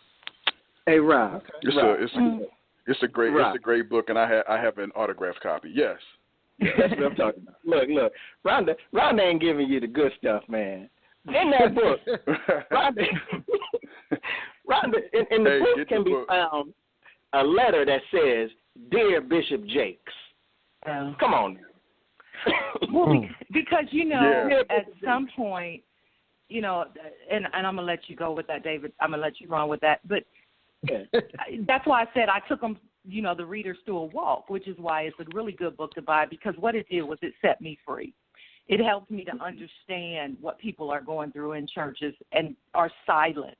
Hey, Rob. It's a great book, and I have an autographed copy. Yes. That's what I'm talking about. Look, Rhonda ain't giving you the good stuff, man. In that book, Rhonda, in the book can be found a letter that says, "Dear Bishop Jakes." Come on. Well, because at some point, and I'm gonna let you go with that, David. I'm gonna let you run with that, but that's why I said I took them, the readers through a walk, which is why it's a really good book to buy, because what it did was it set me free. It helped me to understand what people are going through in churches and are silent,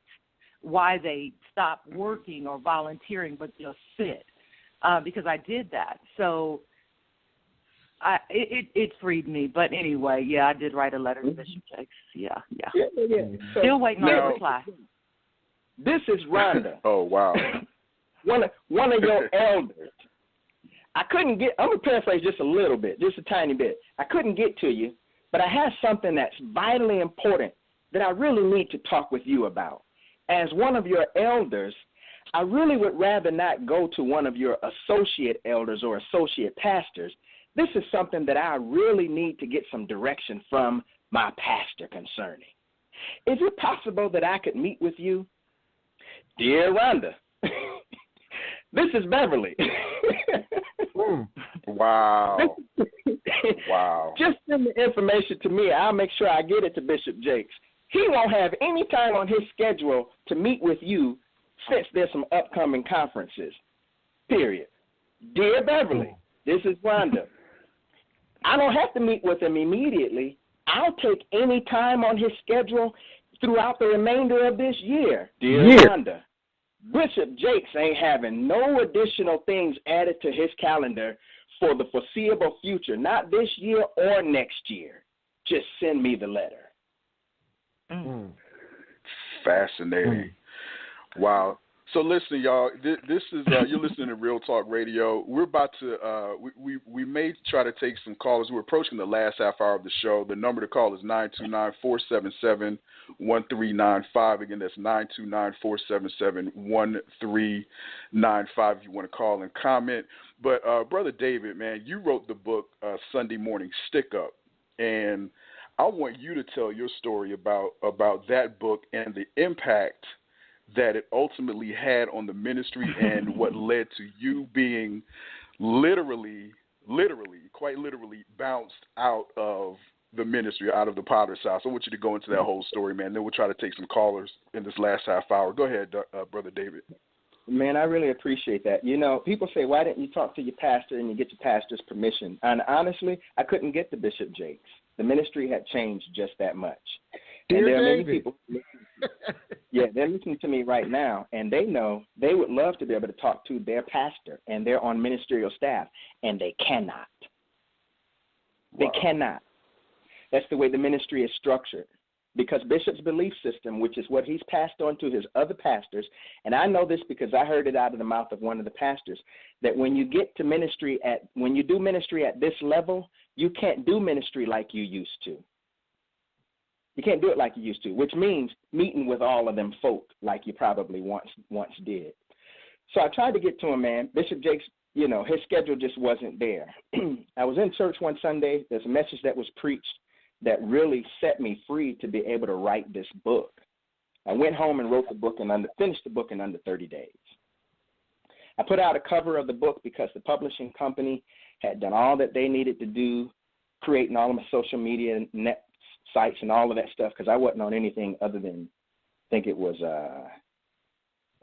why they stop working or volunteering but just sit, because I did that. So it freed me. But anyway, I did write a letter to Bishop Jakes. Yeah. So, still waiting on the reply. This is Rhonda. Oh, wow. One of your elders. I'm going to paraphrase just a little bit, just a tiny bit. I couldn't get to you, but I have something that's vitally important that I really need to talk with you about. As one of your elders, I really would rather not go to one of your associate elders or associate pastors. This is something that I really need to get some direction from my pastor concerning. Is it possible that I could meet with you? Dear Rhonda, this is Beverly. Wow. Wow. Just send the information to me. I'll make sure I get it to Bishop Jakes. He won't have any time on his schedule to meet with you since there's some upcoming conferences, period. Dear Beverly, this is Rhonda. I don't have to meet with him immediately. I'll take any time on his schedule throughout the remainder of this year. Dear Rhonda, Bishop Jakes ain't having no additional things added to his calendar for the foreseeable future, not this year or next year. Just send me the letter. Fascinating. Wow. So listen, y'all. This is you're listening to Real Talk Radio. We're about to we may try to take some callers. We're approaching the last half hour of the show. The number to call is 929-477-1395. Again, that's 929-477-1395 if you want to call and comment. But Brother David, man, you wrote the book Sunday Morning Stick Up, and I want you to tell your story about that book and the impact that it ultimately had on the ministry and what led to you being quite literally bounced out of the ministry, out of the Potter's house. I want you to go into that whole story, man. Then we'll try to take some callers in this last half hour. Go ahead, Brother David. Man, I really appreciate that. You know, people say, why didn't you talk to your pastor and you get your pastor's permission? And honestly, I couldn't get to Bishop Jakes. The ministry had changed just that much. And there are many people, they're listening to me right now, and they know they would love to be able to talk to their pastor, and they're on ministerial staff, and they cannot. They cannot. That's the way the ministry is structured. Because Bishop's belief system, which is what he's passed on to his other pastors, and I know this because I heard it out of the mouth of one of the pastors, that when you do ministry at this level, you can't do ministry like you used to. You can't do it like you used to, which means meeting with all of them folk like you probably once did. So I tried to get to him, man. Bishop Jakes, his schedule just wasn't there. I was in church one Sunday. There's a message that was preached that really set me free to be able to write this book. I went home and wrote the book and finished the book in under 30 days. I put out a cover of the book because the publishing company had done all that they needed to do, creating all of my social media net sites and all of that stuff, because I wasn't on anything other than, I think it was,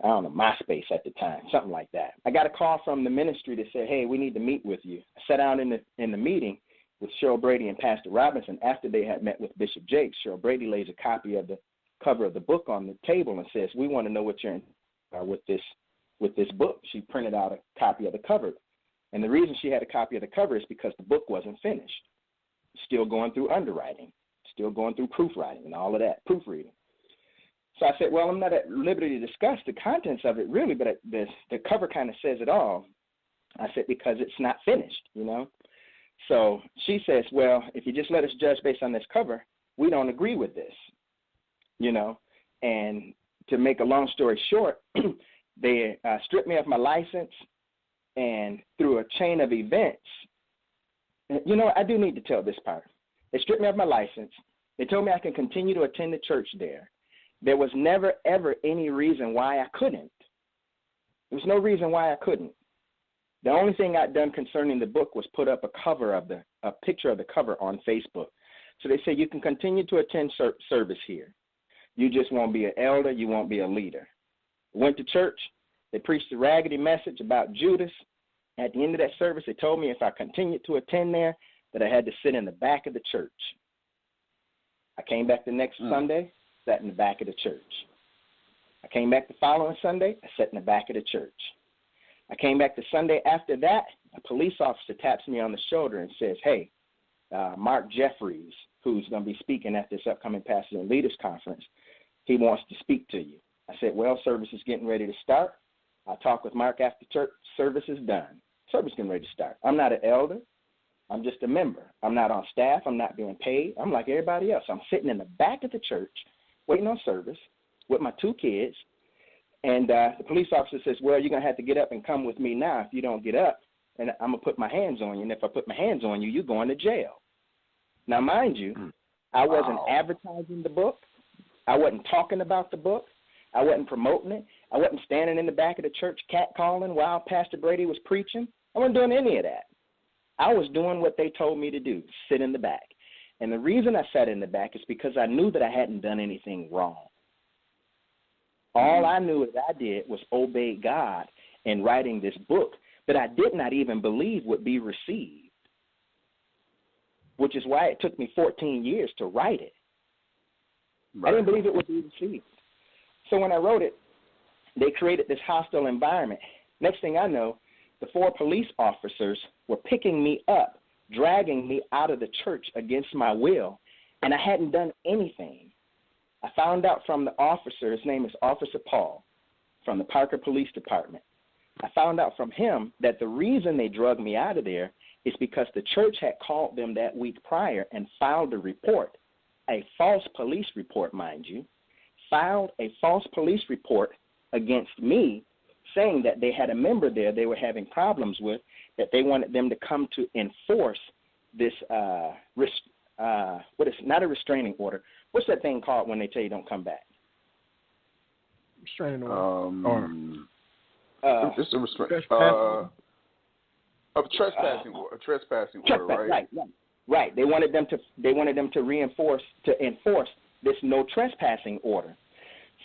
MySpace at the time, something like that. I got a call from the ministry that said, hey, we need to meet with you. I sat down in the meeting with Cheryl Brady and Pastor Robinson. After they had met with Bishop Jakes, Cheryl Brady lays a copy of the cover of the book on the table and says, we want to know what you're with this book. She printed out a copy of the cover. And the reason she had a copy of the cover is because the book wasn't finished. Still going through underwriting, still going through proofwriting and all of that, proofreading. So I said, well, I'm not at liberty to discuss the contents of it really, but the cover kind of says it all. I said, because it's not finished, So she says, well, if you just let us judge based on this cover, we don't agree with this, And to make a long story short, they stripped me of my license, and through a chain of events, I do need to tell this part. They stripped me of my license. They told me I can continue to attend the church there. There was never, ever any reason why I couldn't. There was no reason why I couldn't. The only thing I'd done concerning the book was put up a picture of the cover on Facebook. So they said, you can continue to attend service here. You just won't be an elder. You won't be a leader. Went to church. They preached a raggedy message about Judas. At the end of that service, they told me if I continued to attend there, that I had to sit in the back of the church. I came back the next Sunday, sat in the back of the church. I came back the following Sunday, I sat in the back of the church. I came back the Sunday after that, a police officer taps me on the shoulder and says, hey, Mark Jeffries, who's going to be speaking at this upcoming Pastors and Leaders Conference, he wants to speak to you. I said, well, service is getting ready to start. I'll talk with Mark after church. Service is done. Service is getting ready to start. I'm not an elder. I'm just a member. I'm not on staff. I'm not being paid. I'm like everybody else. I'm sitting in the back of the church waiting on service with my 2 kids. And the police officer says, well, you're going to have to get up and come with me now. If you don't get up, and I'm going to put my hands on you. And if I put my hands on you, you're going to jail. Now, mind you, I wasn't advertising the book. I wasn't talking about the book. I wasn't promoting it. I wasn't standing in the back of the church catcalling while Pastor Brady was preaching. I wasn't doing any of that. I was doing what they told me to do, sit in the back. And the reason I sat in the back is because I knew that I hadn't done anything wrong. All I knew that I did was obey God in writing this book that I did not even believe would be received, which is why it took me 14 years to write it. Right. I didn't believe it would be received. So when I wrote it, they created this hostile environment. Next thing I know, the 4 police officers were picking me up, dragging me out of the church against my will, and I hadn't done anything. I found out from the officer, his name is Officer Paul, from the Parker Police Department. I found out from him that the reason they drugged me out of there is because the church had called them that week prior and filed a report, a false police report, mind you, filed a false police report against me saying that they had a member there they were having problems with, that they wanted them to come to enforce this, not a restraining order. What's that thing called when they tell you don't come back? Restraining order. It's a trespassing order, right? Right. They wanted them to enforce this no trespassing order.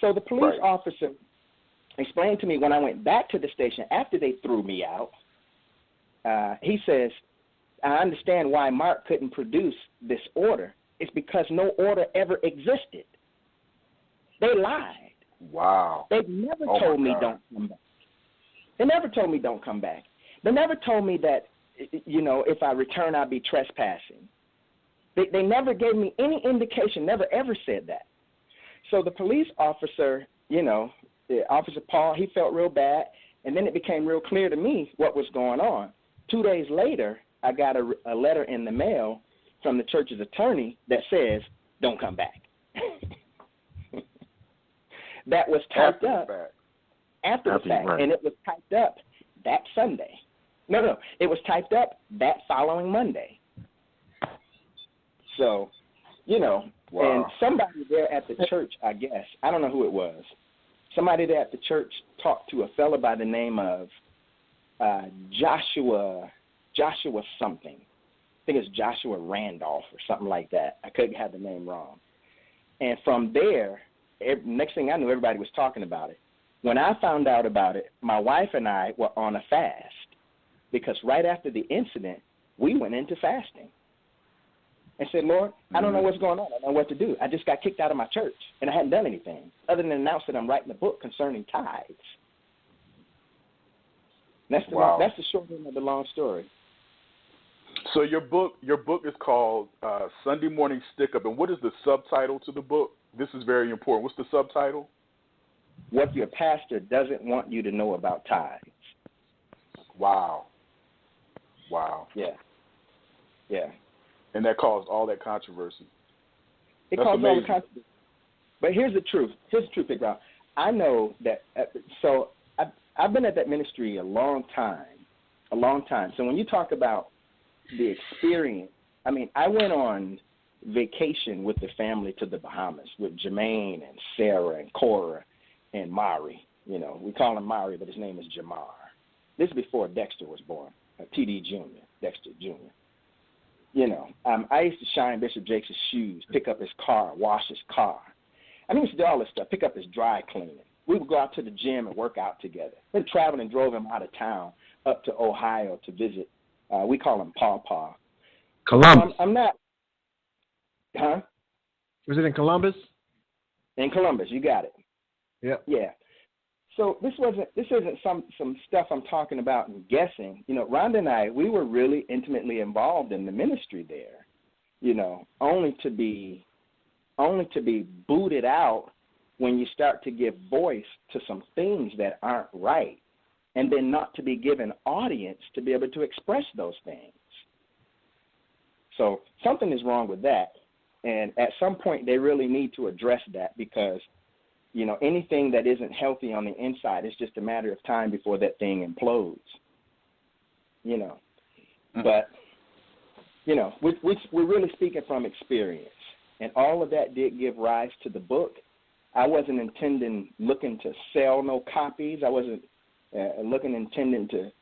So the police officer explained to me when I went back to the station after they threw me out. He says, I understand why Mark couldn't produce this order. It's because no order ever existed. They lied. Wow. They never told me don't come back. They never told me don't come back. They never told me that, if I return, I'll be trespassing. They never gave me any indication, never ever said that. So the police officer, Officer Paul, he felt real bad, and then it became real clear to me what was going on. 2 days later, I got a letter in the mail from the church's attorney that says, don't come back. That was typed up after the fact, and it was typed up that Sunday. No, it was typed up that following Monday. So, and somebody there at the church, I guess, I don't know who it was, somebody there at the church talked to a fellow by the name of Joshua something. I think it's Joshua Randolph or something like that. I could have the name wrong. And from there, next thing I knew, everybody was talking about it. When I found out about it, my wife and I were on a fast because right after the incident, we went into fasting and said, Lord, I don't know what's going on. I don't know what to do. I just got kicked out of my church, and I hadn't done anything other than announce that I'm writing a book concerning tithes. That's the short end of the long story. So your book is called Sunday Morning Stick Up, and what is the subtitle to the book? This is very important. What's the subtitle? What your pastor doesn't want you to know about tithes. Wow. Yeah. And that caused all that controversy. It caused all the controversy. But here's the truth. Big Rob. I know that. So I've been at that ministry a long time. So when you talk about the experience, I mean, I went on vacation with the family to the Bahamas with Jermaine and Sarah and Cora and Mari. We call him Mari, but his name is Jamar. This is before Dexter was born, TD Jr., Dexter Jr. I used to shine Bishop Jakes' shoes, pick up his car, wash his car. I mean, we used to do all this stuff, pick up his dry cleaning. We would go out to the gym and work out together. Then traveled and drove him out of town up to Ohio to visit. We call him Paw. Columbus. I'm not. Huh? Was it in Columbus? In Columbus, you got it. Yep. Yeah. So this isn't some stuff I'm talking about and guessing. Rhonda and I, we were really intimately involved in the ministry there. Only to be booted out when you start to give voice to some things that aren't right, and then not to be given audience to be able to express those things. So something is wrong with that, and at some point they really need to address that because, anything that isn't healthy on the inside, it's just a matter of time before that thing implodes. But, we're really speaking from experience, and all of that did give rise to the book. I wasn't looking to sell no copies. I wasn't intending to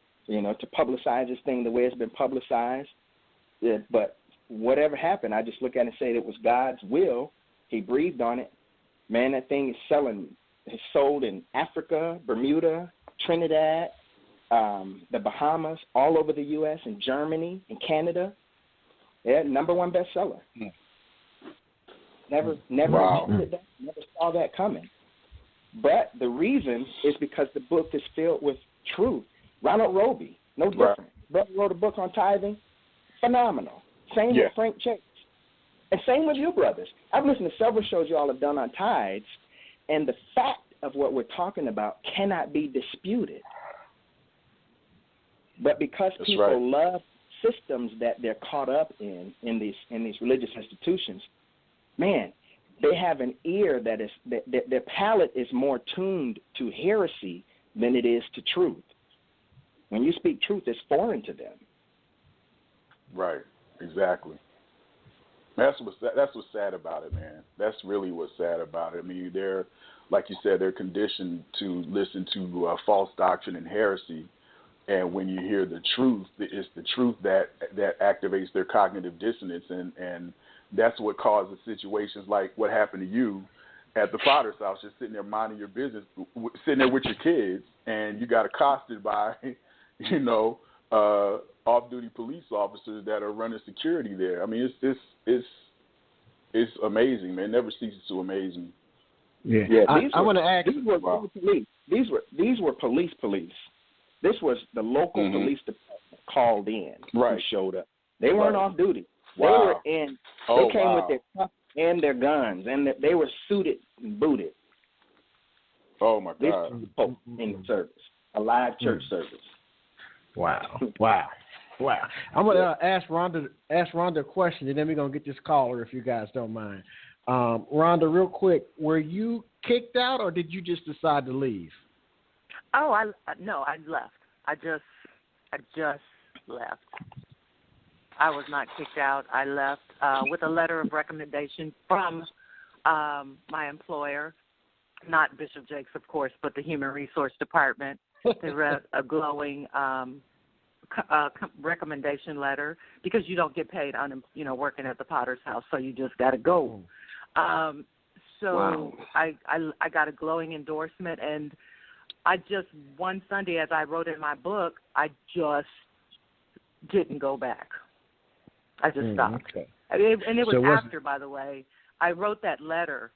publicize this thing the way it's been publicized. Yeah, but whatever happened, I just look at it and say it was God's will. He breathed on it. Man, that thing is sold in Africa, Bermuda, Trinidad, the Bahamas, all over the U.S., and Germany, and Canada. Yeah, #1 bestseller. Never expected that, never saw that coming. But the reason is because the book is filled with truth. Ronald Roby, no different. Brother wrote a book on tithing, phenomenal. Same with Frank Chase. And same with you brothers. I've listened to several shows you all have done on tithes, and the fact of what we're talking about cannot be disputed. But because people love systems that they're caught up in these religious institutions, man, they have an ear that their palate is more tuned to heresy than it is to truth. When you speak truth, it's foreign to them. Right. Exactly. That's what's sad about it, man. That's really what's sad about it. I mean, they're, like you said, they're conditioned to listen to false doctrine and heresy, and when you hear the truth, it's the truth that activates their cognitive dissonance, and that's what causes situations like what happened to you at the Potter's house, just sitting there minding your business, sitting there with your kids, and you got accosted by, you know, off-duty police officers that are running security there. I mean, it's amazing, man. It never ceases to amaze me. Yeah. I want to ask. These were police. These were police. This was the local police department called in. Right. Who showed up. They weren't off duty. Wow. They were in. They came with their trucks and their guns, and they were suited and booted. Oh my These God. people in the service, a live church service. Wow. I'm gonna ask Rhonda a question, and then we're gonna get this caller if you guys don't mind. Rhonda, real quick, were you kicked out or did you just decide to leave? Oh, I left. I just left. I was not kicked out. I left with a letter of recommendation from my employer, not Bishop Jakes, of course, but the Human Resource Department. They read a glowing recommendation letter because you don't get paid on, working at the Potter's house, so you just got to go. Wow. I got a glowing endorsement, and I just, one Sunday, as I wrote in my book, I just didn't go back. I just stopped. Okay. And it was So after, by the way, I wrote that letter,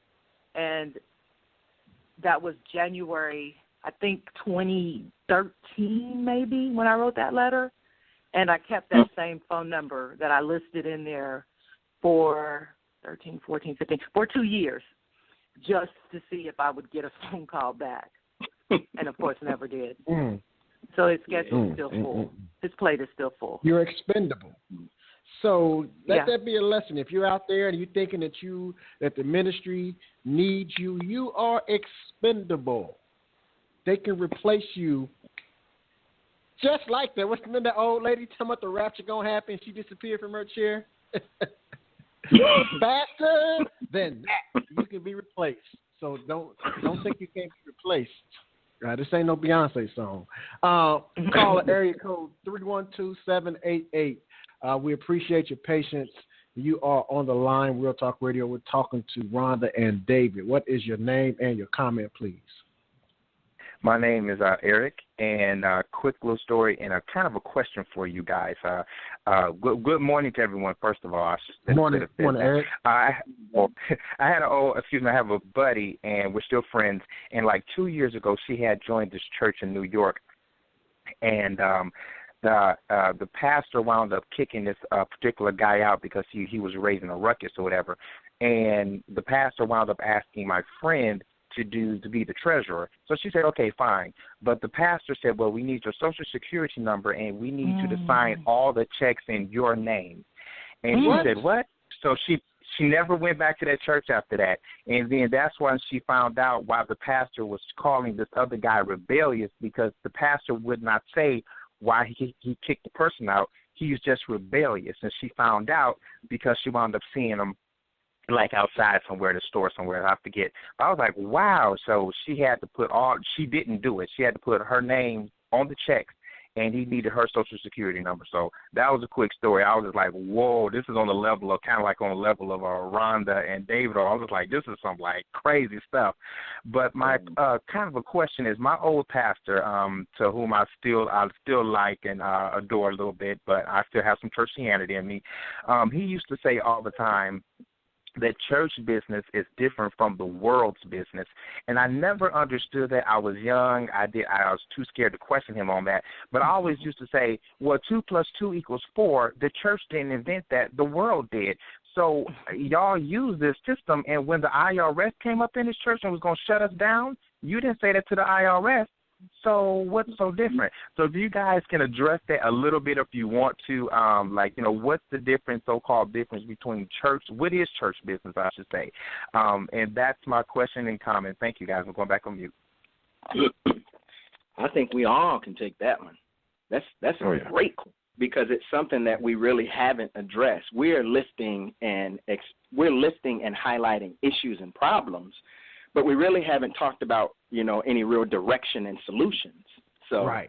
and that was January, I think 2013 maybe, when I wrote that letter. And I kept that same phone number that I listed in there for 13, 14, 15, for 2 years, just to see if I would get a phone call back. And, of course, never did. So his schedule is still full. His plate is still full. You're expendable. So let Yeah. that be a lesson. If you're out there and you're thinking that the ministry needs you, you are expendable. They can replace you just like that. What's the name of that old lady talking about the rapture gonna happen? She disappeared from her chair. Faster than that, you can be replaced. So don't think you can't be replaced. This ain't no Beyonce song. Call area code 312-788. We appreciate your patience. You are on the line, Real Talk Radio. We're talking to Rhonda and David. What is your name and your comment, please? My name is Eric, and quick little story and a kind of a question for you guys. Good morning to everyone, first of all. Good morning, Eric. I have a buddy, and we're still friends, and like 2 years ago, she had joined this church in New York, and the pastor wound up kicking this particular guy out because he was raising a ruckus or whatever, and the pastor wound up asking my friend to be the treasurer. So she said, okay, fine. But the pastor said, well, we need your Social Security number, and we need you to sign all the checks in your name. And he said, what? So she never went back to that church after that. And then that's when she found out why the pastor was calling this other guy rebellious, because the pastor would not say why he kicked the person out. He was just rebellious. And she found out because she wound up seeing him like outside somewhere, the store somewhere, I forget. I was like, wow. So she had to she didn't do it. She had to put her name on the checks, and he needed her Social Security number. So that was a quick story. I was just like, whoa, this is on the level of, kind of like on the level of Rhonda and David. I was like, this is some like crazy stuff. But my kind of a question is, my old pastor, to whom I still like and adore a little bit, but I still have some Christianity in me. He used to say all the time that church business is different from the world's business. And I never understood that. I was young. I was too scared to question him on that. But I always used to say, well, 2 + 2 = 4. The church didn't invent that. The world did. So y'all use this system, and when the IRS came up in this church and was going to shut us down, you didn't say that to the IRS. So what's so different? So if you guys can address that a little bit if you want to, what's the so-called difference between church? What is church business, I should say? And that's my question and comment. Thank you, guys. I'm going back on mute. I think we all can take that one. That's a great question. because it's something that we really haven't addressed. We're lifting and highlighting issues and problems, but we really haven't talked about, any real direction and solutions. So Right.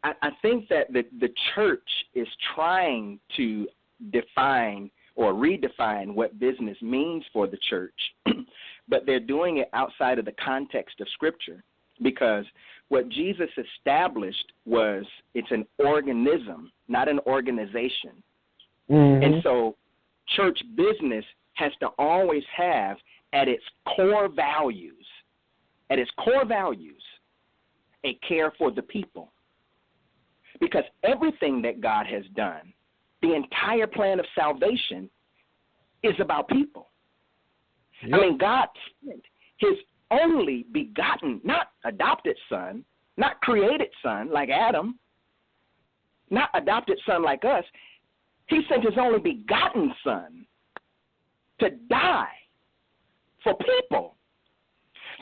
I think that the church is trying to define or redefine what business means for the church, but they're doing it outside of the context of Scripture, because what Jesus established was it's an organism, not an organization. Mm-hmm. And so church business has to always have at its core values, a care for the people. Because everything that God has done, the entire plan of salvation, is about people. Yep. I mean, God sent his only begotten, not adopted son, not created son like Adam, not adopted son like us. He sent his only begotten son to die for people.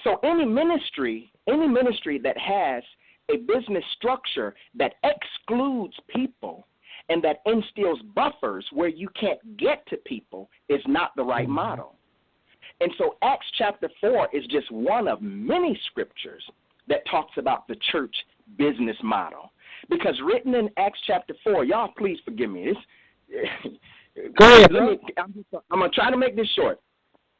So any ministry that has a business structure that excludes people and that instills buffers where you can't get to people is not the right model. And so Acts chapter 4 is just one of many scriptures that talks about the church business model. Because written in Acts chapter 4, y'all please forgive me. Go ahead. I'm going to try to make this short.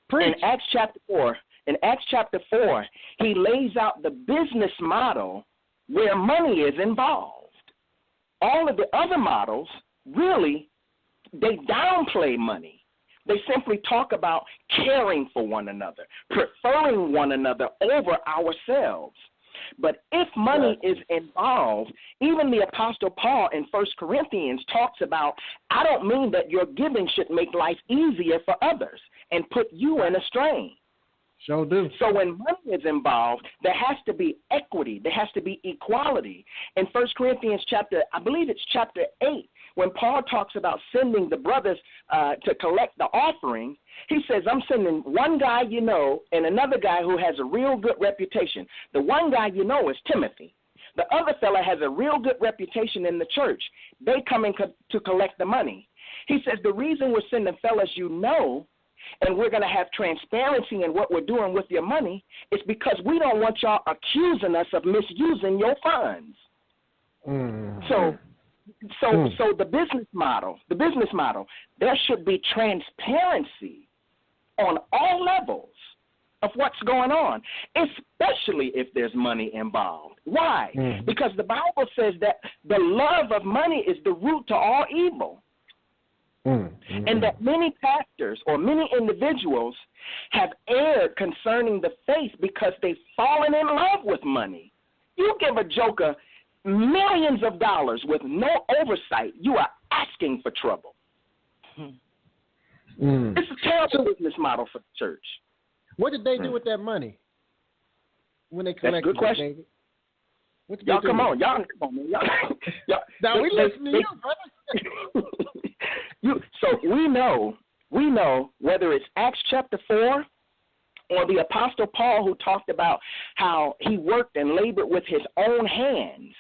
Preach. In Acts chapter 4, he lays out the business model where money is involved. All of the other models, really, they downplay money. They simply talk about caring for one another, preferring one another over ourselves. But if money is involved, even the Apostle Paul in 1 Corinthians talks about, I don't mean that your giving should make life easier for others and put you in a strain. Sure do. So when money is involved, there has to be equity. There has to be equality. In 1 Corinthians chapter 8, when Paul talks about sending the brothers to collect the offering, he says, I'm sending one guy you know and another guy who has a real good reputation. The one guy you know is Timothy. The other fella has a real good reputation in the church. They coming to collect the money. He says the reason we're sending fellas you know and we're going to have transparency in what we're doing with your money is because we don't want y'all accusing us of misusing your funds. So the business model, there should be transparency on all levels of what's going on, especially if there's money involved. Why? Because the Bible says that the love of money is the root to all evil. And that many pastors or many individuals have erred concerning the faith because they've fallen in love with money. You give a joker millions of dollars with no oversight, you are asking for trouble. It's a terrible business model for the church. What did they do with that money when they collected? That's a good question. Y'all come on, man. Now we listen to you, brother. So we know whether it's Acts chapter 4 or the Apostle Paul who talked about how he worked and labored with his own hands,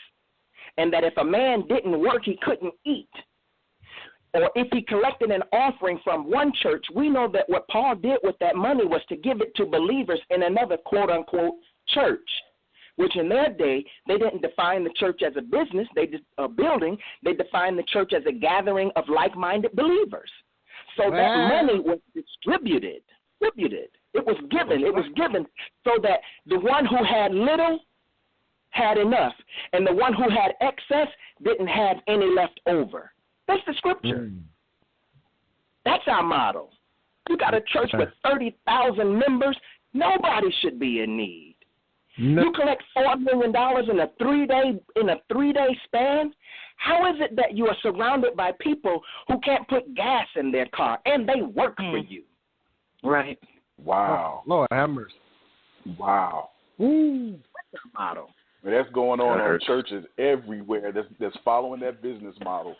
and that if a man didn't work, he couldn't eat. Or if he collected an offering from one church, we know that what Paul did with that money was to give it to believers in another quote-unquote church, which in their day, they didn't define the church as a business, a building. They defined the church as a gathering of like-minded believers. So that money was distributed. It was given so that the one who had little had enough, and the one who had excess didn't have any left over. That's the scripture. That's our model. You got a church with 30,000 members, nobody should be in need. No. You collect $4 million in a three-day span. How is it that you are surrounded by people who can't put gas in their car and they work for you? Right. Wow. Oh, Lord have mercy. Wow. What's our model? That's going on in churches everywhere that's following that business model.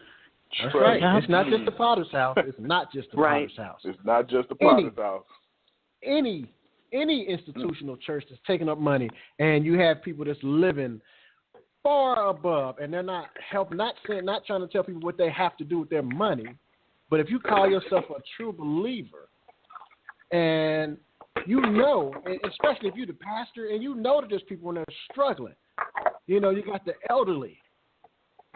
That's right. It's not just the Potter's house. It's not just the Potter's house. It's not just the Potter's house. Any institutional church that's taking up money, and you have people that's living far above, and they're not trying to tell people what they have to do with their money. But if you call yourself a true believer, and you know, especially if you're the pastor, and you know that there's people when they're struggling. You know, you got the elderly.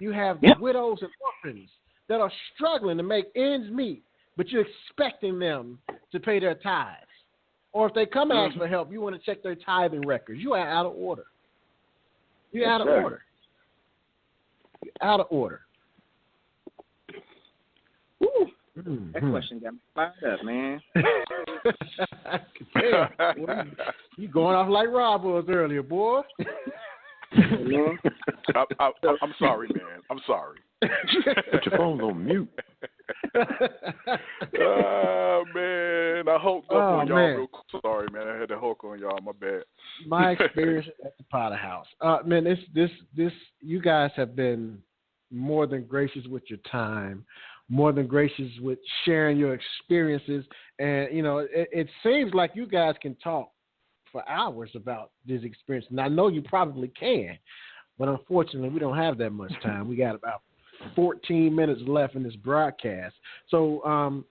You have the widows and orphans that are struggling to make ends meet, but you're expecting them to pay their tithes. Or if they come and ask for help, you want to check their tithing records. You are out of order. You're out of order. You're out of order. Woo. That question got me fired up, man. Boy, you going off like Rob was earlier, boy. I'm sorry, man. I'm sorry. Put your phone on mute. Oh, man. I hooked up on y'all real quick. Sorry, man. I had to hook on y'all. My bad. My experience at the Potter House. Man, this you guys have been more than gracious with your time, more than gracious with sharing your experiences. And, you know, it seems like you guys can talk for hours about this experience. And I know you probably can, but unfortunately we don't have that much time. We got about 14 minutes left in this broadcast. So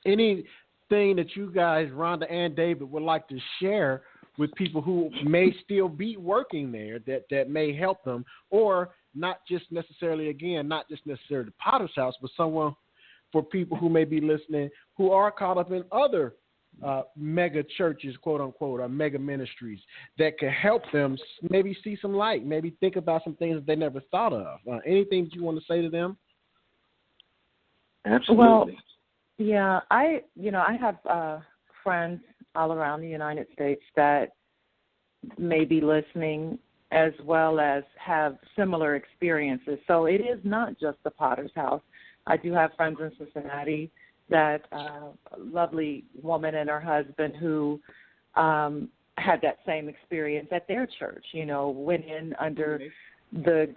anything that you guys, Rhonda and David, would like to share with people who may still be working there that may help them, or not just necessarily the Potter's House, but someone for people who may be listening who are caught up in other mega churches, quote unquote, or mega ministries that could help them maybe see some light, maybe think about some things that they never thought of. Anything you want to say to them? Absolutely. Well, yeah, I have friends all around the United States that may be listening as well as have similar experiences. So it is not just the Potter's House. I do have friends in Cincinnati, that lovely woman and her husband who had that same experience at their church, you know, went in under the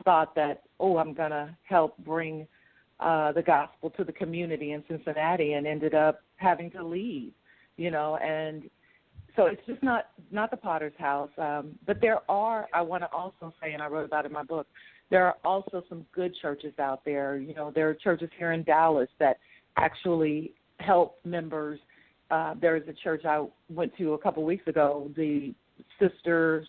thought that, I'm going to help bring the gospel to the community in Cincinnati, and ended up having to leave, you know. And so it's just not the Potter's House. But there are, I want to also say, and I wrote about it in my book, there are also some good churches out there. You know, there are churches here in Dallas that actually help members. There is a church I went to a couple weeks ago. The sisters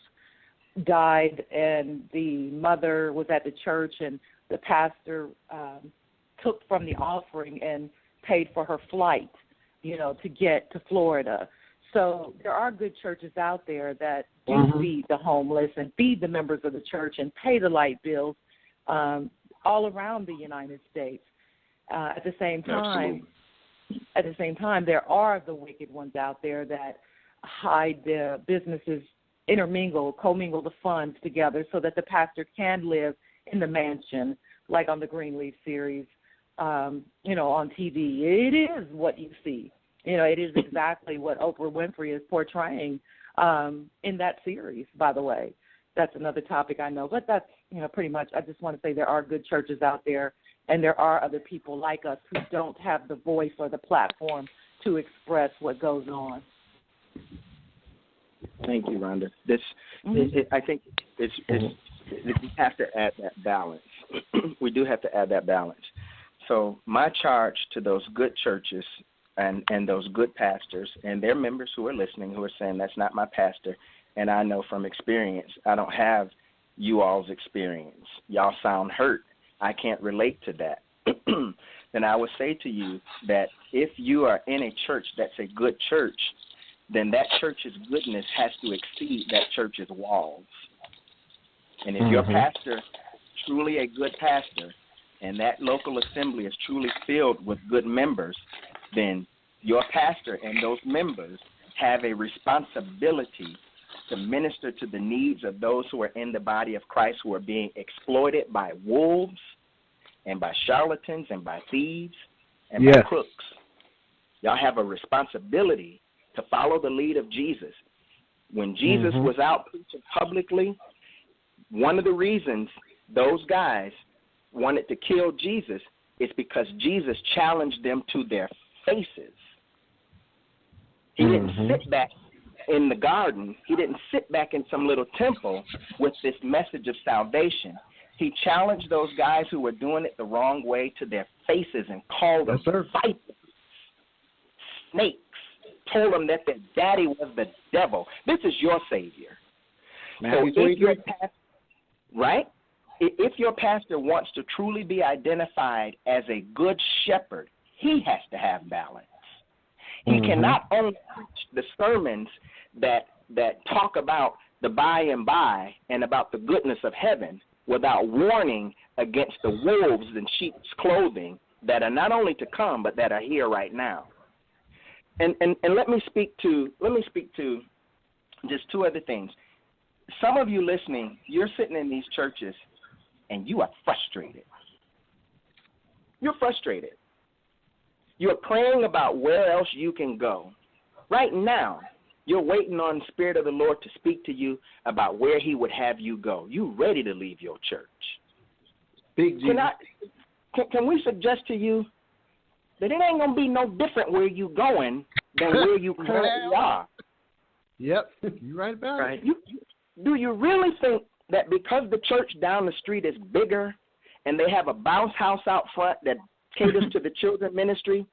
died, and the mother was at the church, and the pastor took from the offering and paid for her flight, you know, to get to Florida. So there are good churches out there that do feed the homeless and feed the members of the church and pay the light bills all around the United States. At the same time, there are the wicked ones out there that hide their businesses, commingle the funds together so that the pastor can live in the mansion, like on the Greenleaf series, you know, on TV. It is what you see. You know, it is exactly what Oprah Winfrey is portraying in that series, by the way. That's another topic I know. But that's, you know, pretty much, I just want to say there are good churches out there, and there are other people like us who don't have the voice or the platform to express what goes on. Thank you, Rhonda. I think we have to add that balance. We do have to add that balance. So my charge to those good churches and those good pastors and their members who are listening, who are saying, that's not my pastor, and I know from experience, I don't have you all's experience. Y'all sound hurt. I can't relate to that. Then I would say to you that if you are in a church that's a good church, then that church's goodness has to exceed that church's walls. And if your pastor, truly a good pastor, and that local assembly is truly filled with good members, then your pastor and those members have a responsibility to minister to the needs of those who are in the body of Christ, who are being exploited by wolves and by charlatans and by thieves and by crooks. Y'all have a responsibility to follow the lead of Jesus. When Jesus was out preaching publicly, one of the reasons those guys wanted to kill Jesus is because Jesus challenged them to their faces. He didn't sit back in the garden. He didn't sit back in some little temple with this message of salvation. He challenged those guys who were doing it the wrong way to their faces and called them vipers, snakes, told them that their daddy was the devil. This is your Savior. So if your pastor, right? If your pastor wants to truly be identified as a good shepherd, he has to have balance. He cannot only preach the sermons that talk about the by and by and about the goodness of heaven without warning against the wolves in sheep's clothing that are not only to come but that are here right now. And let me speak to just two other things. Some of you listening, you're sitting in these churches and you are frustrated. You're frustrated. You're praying about where else you can go. Right now, you're waiting on the Spirit of the Lord to speak to you about where he would have you go. You're ready to leave your church. Big Jesus. Can we suggest to you that it ain't going to be no different where you going than where you currently are? Yep, you're right about it. Do you really think that because the church down the street is bigger and they have a bounce house out front that caters to the children ministry,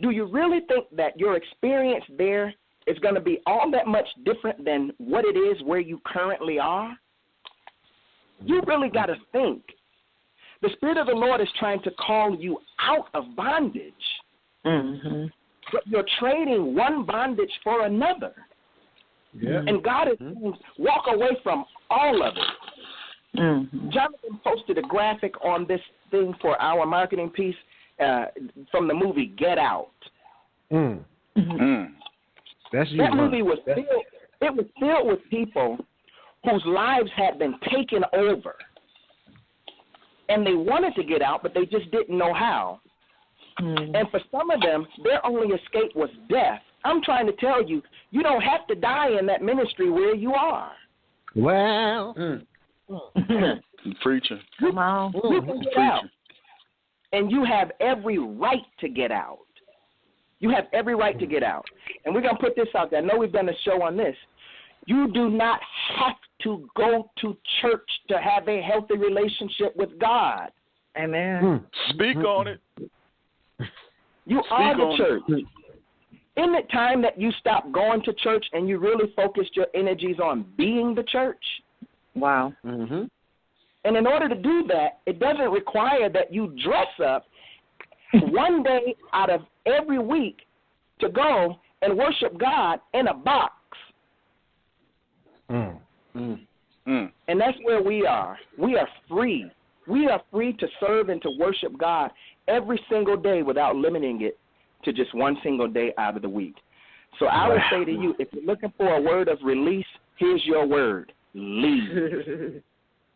do you really think that your experience there is going to be all that much different than what it is where you currently are? You really got to think. The Spirit of the Lord is trying to call you out of bondage, but you're trading one bondage for another. Yeah. And God is saying, walk away from all of it. Jonathan posted a graphic on this thing for our marketing piece from the movie Get Out. That's you, that movie was filled with people whose lives had been taken over. And they wanted to get out, but they just didn't know how. And for some of them, their only escape was death. I'm trying to tell you, you don't have to die in that ministry where you are. Well, Preaching. Come on. You can get out. And you have every right to get out. You have every right to get out. And we're going to put this out there. I know we've done a show on this. You do not have to go to church to have a healthy relationship with God. Amen. Speak on it. You are the church. Isn't it time that you stop going to church and you really focused your energies on being the church? Wow. And in order to do that, it doesn't require that you dress up one day out of every week to go and worship God in a box. And that's where we are. We are free. We are free to serve and to worship God every single day without limiting it to just one single day out of the week. So I would say to you, if you're looking for a word of release, here's your word. Leave.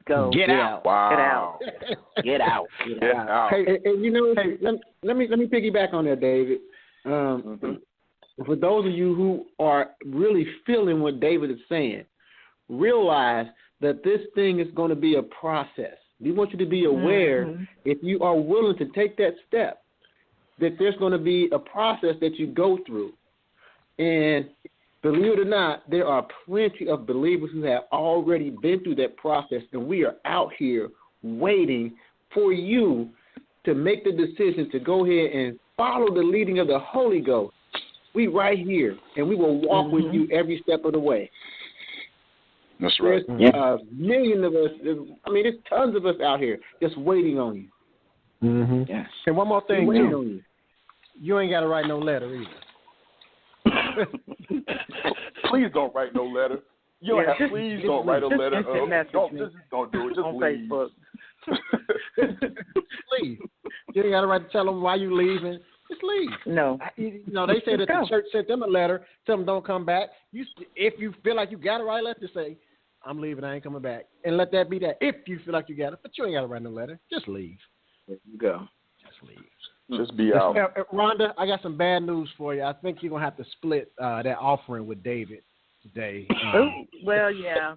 Go. Get out. Wow. Get out. Get out. Hey, you know, let me piggyback on that, David. For those of you who are really feeling what David is saying, realize that this thing is going to be a process. We want you to be aware, if you are willing to take that step, that there's going to be a process that you go through. And believe it or not, there are plenty of believers who have already been through that process, and we are out here waiting for you to make the decision to go ahead and follow the leading of the Holy Ghost. We right here, and we will walk with you every step of the way. That's right. There's a million of us. There's tons of us out here just waiting on you. Yes. And one more thing, too. You ain't got to write no letter either. Please don't write no letter. Please don't write a letter. Don't do it. Just on leave. Facebook. Leave. You ain't got to write to tell them why you leaving. Just leave. No. They say that the church sent them a letter. Tell them don't come back. If you feel like you got to write a letter, just say, I'm leaving. I ain't coming back. And let that be that. If you feel like you got it. But you ain't got to write no letter. Just leave. There you go. Just leave. Just be out. Rhonda, I got some bad news for you. I think you're going to have to split that offering with David today. Well, yeah.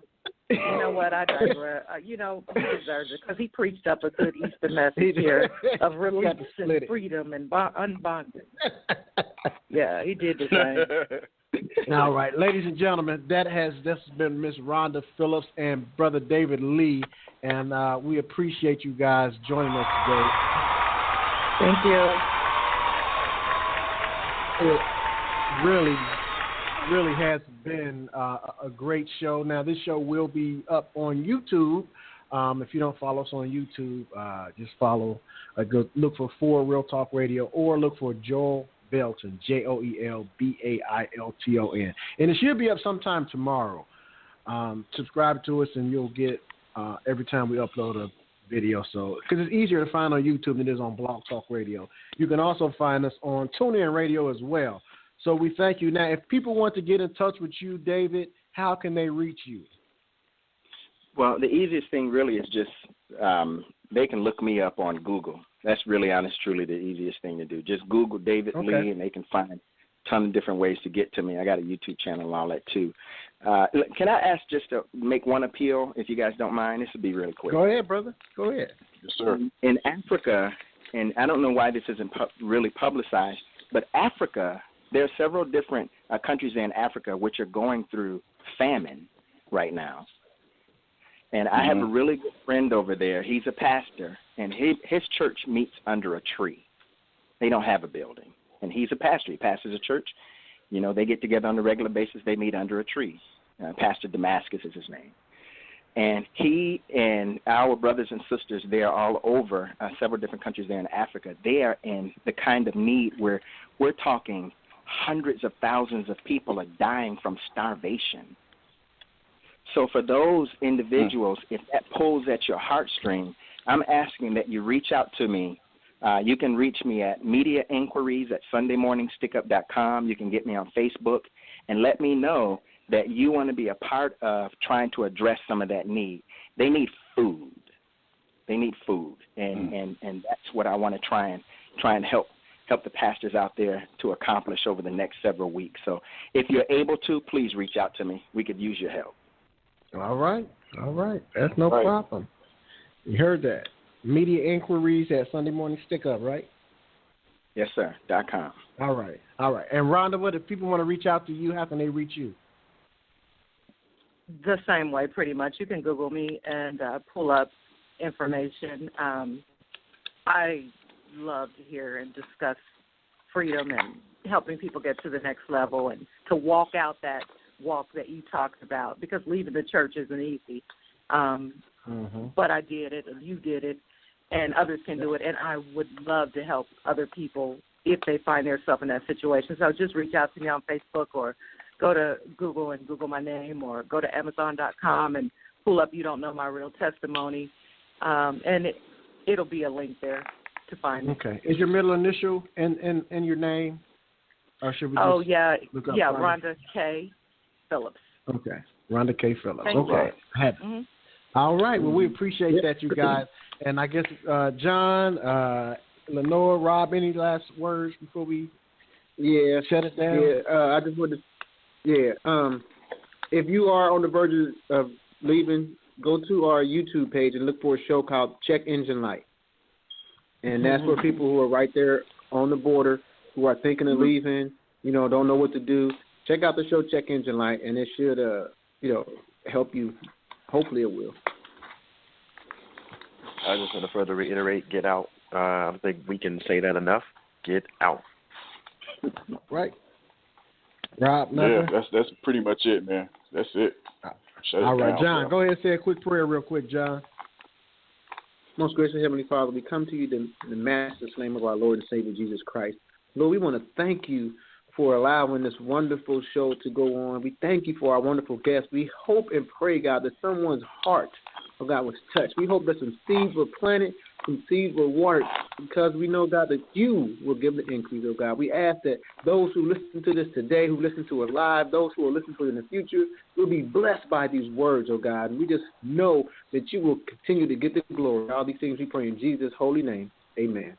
You know what? I digress. He deserves it because he preached up a good Easter message here of release and freedom and unbonding. Yeah, he did the same. All right, ladies and gentlemen, this has been Miss Rhonda Phillips and Brother David Lee, and we appreciate you guys joining us today. Thank you. It really has been a great show. Now, this show will be up on YouTube. If you don't follow us on YouTube, just follow. Go look for Real Talk Radio, or look for Joel Belton, JoelBailton, and it should be up sometime tomorrow. Subscribe to us, and you'll get every time we upload a video. So, because it's easier to find on YouTube than it is on Blog Talk Radio. You can also find us on TuneIn Radio as well. So we thank you. Now, if people want to get in touch with you, David, how can they reach you? Well, the easiest thing really is just they can look me up on Google. That's really, honest, truly the easiest thing to do. Just Google David Lee, and they can find a ton of different ways to get to me. I got a YouTube channel and all that, too. Can I ask just to make one appeal, if you guys don't mind? This will be really quick. Go ahead, brother. Go ahead. Yes, sir. In Africa, and I don't know why this isn't really publicized, but Africa, there are several different countries in Africa which are going through famine right now. And I have a really good friend over there. He's a pastor, and his church meets under a tree. They don't have a building. And he's a pastor. He pastors a church. You know, they get together on a regular basis. They meet under a tree. Pastor Damascus is his name. And he and our brothers and sisters there all over several different countries there in Africa, they are in the kind of need where we're talking hundreds of thousands of people are dying from starvation. So for those individuals, if that pulls at your heartstring, I'm asking that you reach out to me. You can reach me at mediainquiries@sundaymorningstickup.com. You can get me on Facebook and let me know that you want to be a part of trying to address some of that need. They need food. They need food, and that's what I want to try and help the pastors out there to accomplish over the next several weeks. So if you're able to, please reach out to me. We could use your help. All right. That's no problem. You heard that. Media inquiries at Sunday Morning Stick Up, right? Yes, sir. .com. All right. And Rhonda, what if people want to reach out to you? How can they reach you? The same way, pretty much. You can Google me and pull up information. I love to hear and discuss freedom and helping people get to the next level and to walk out that walk that you talked about, because leaving the church isn't easy. But I did it, and you did it, and others can do it, and I would love to help other people if they find themselves in that situation. So just reach out to me on Facebook, or go to Google and Google my name, or go to Amazon.com and pull up You Don't Know My Real Testimony, and it'll be a link there to find me. Okay. Is your middle initial in your name? Or should we look up Rhonda K. Phillips. Okay. Rhonda K. Phillips. Thank okay. You. All right. Well, we appreciate that, you guys. And I guess, John, Lenore, Rob, any last words before we shut it down? I just wanted to, if you are on the verge of leaving, go to our YouTube page and look for a show called Check Engine Light. And that's for people who are right there on the border, who are thinking of leaving, don't know what to do. Check out the show Check Engine Light, and it should, help you. Hopefully it will. I just want to further reiterate, get out. I don't think we can say that enough. Get out. Right. Rob, nothing? Yeah, that's pretty much it, man. That's it. All right, John, go ahead and say a quick prayer real quick, John. Most gracious Heavenly Father, we come to you in the matchless name of our Lord and Savior Jesus Christ. Lord, we want to thank you for allowing this wonderful show to go on. We thank you for our wonderful guests. We hope and pray, God, that someone's heart, oh God, was touched. We hope that some seeds were planted, some seeds were watered, because we know, God, that you will give the increase, oh God. We ask that those who listen to this today, who listen to it live, those who will listen to it in the future, will be blessed by these words, oh God. And we just know that you will continue to get the glory. All these things we pray in Jesus' holy name. Amen.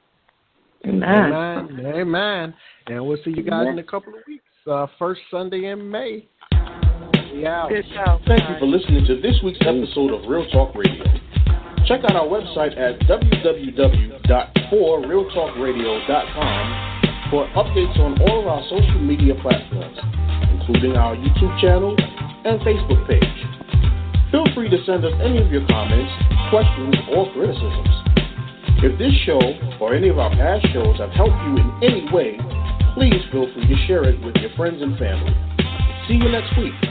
Amen. And we'll see you guys in a couple of weeks. First Sunday in May. Good show. Thank you for listening to this week's episode of Real Talk Radio. Check out our website at www.forrealtalkradio.com for updates on all of our social media platforms, including our YouTube channel and Facebook page. Feel free to send us any of your comments, questions, or criticisms. If this show or any of our past shows have helped you in any way, please feel free to share it with your friends and family. See you next week.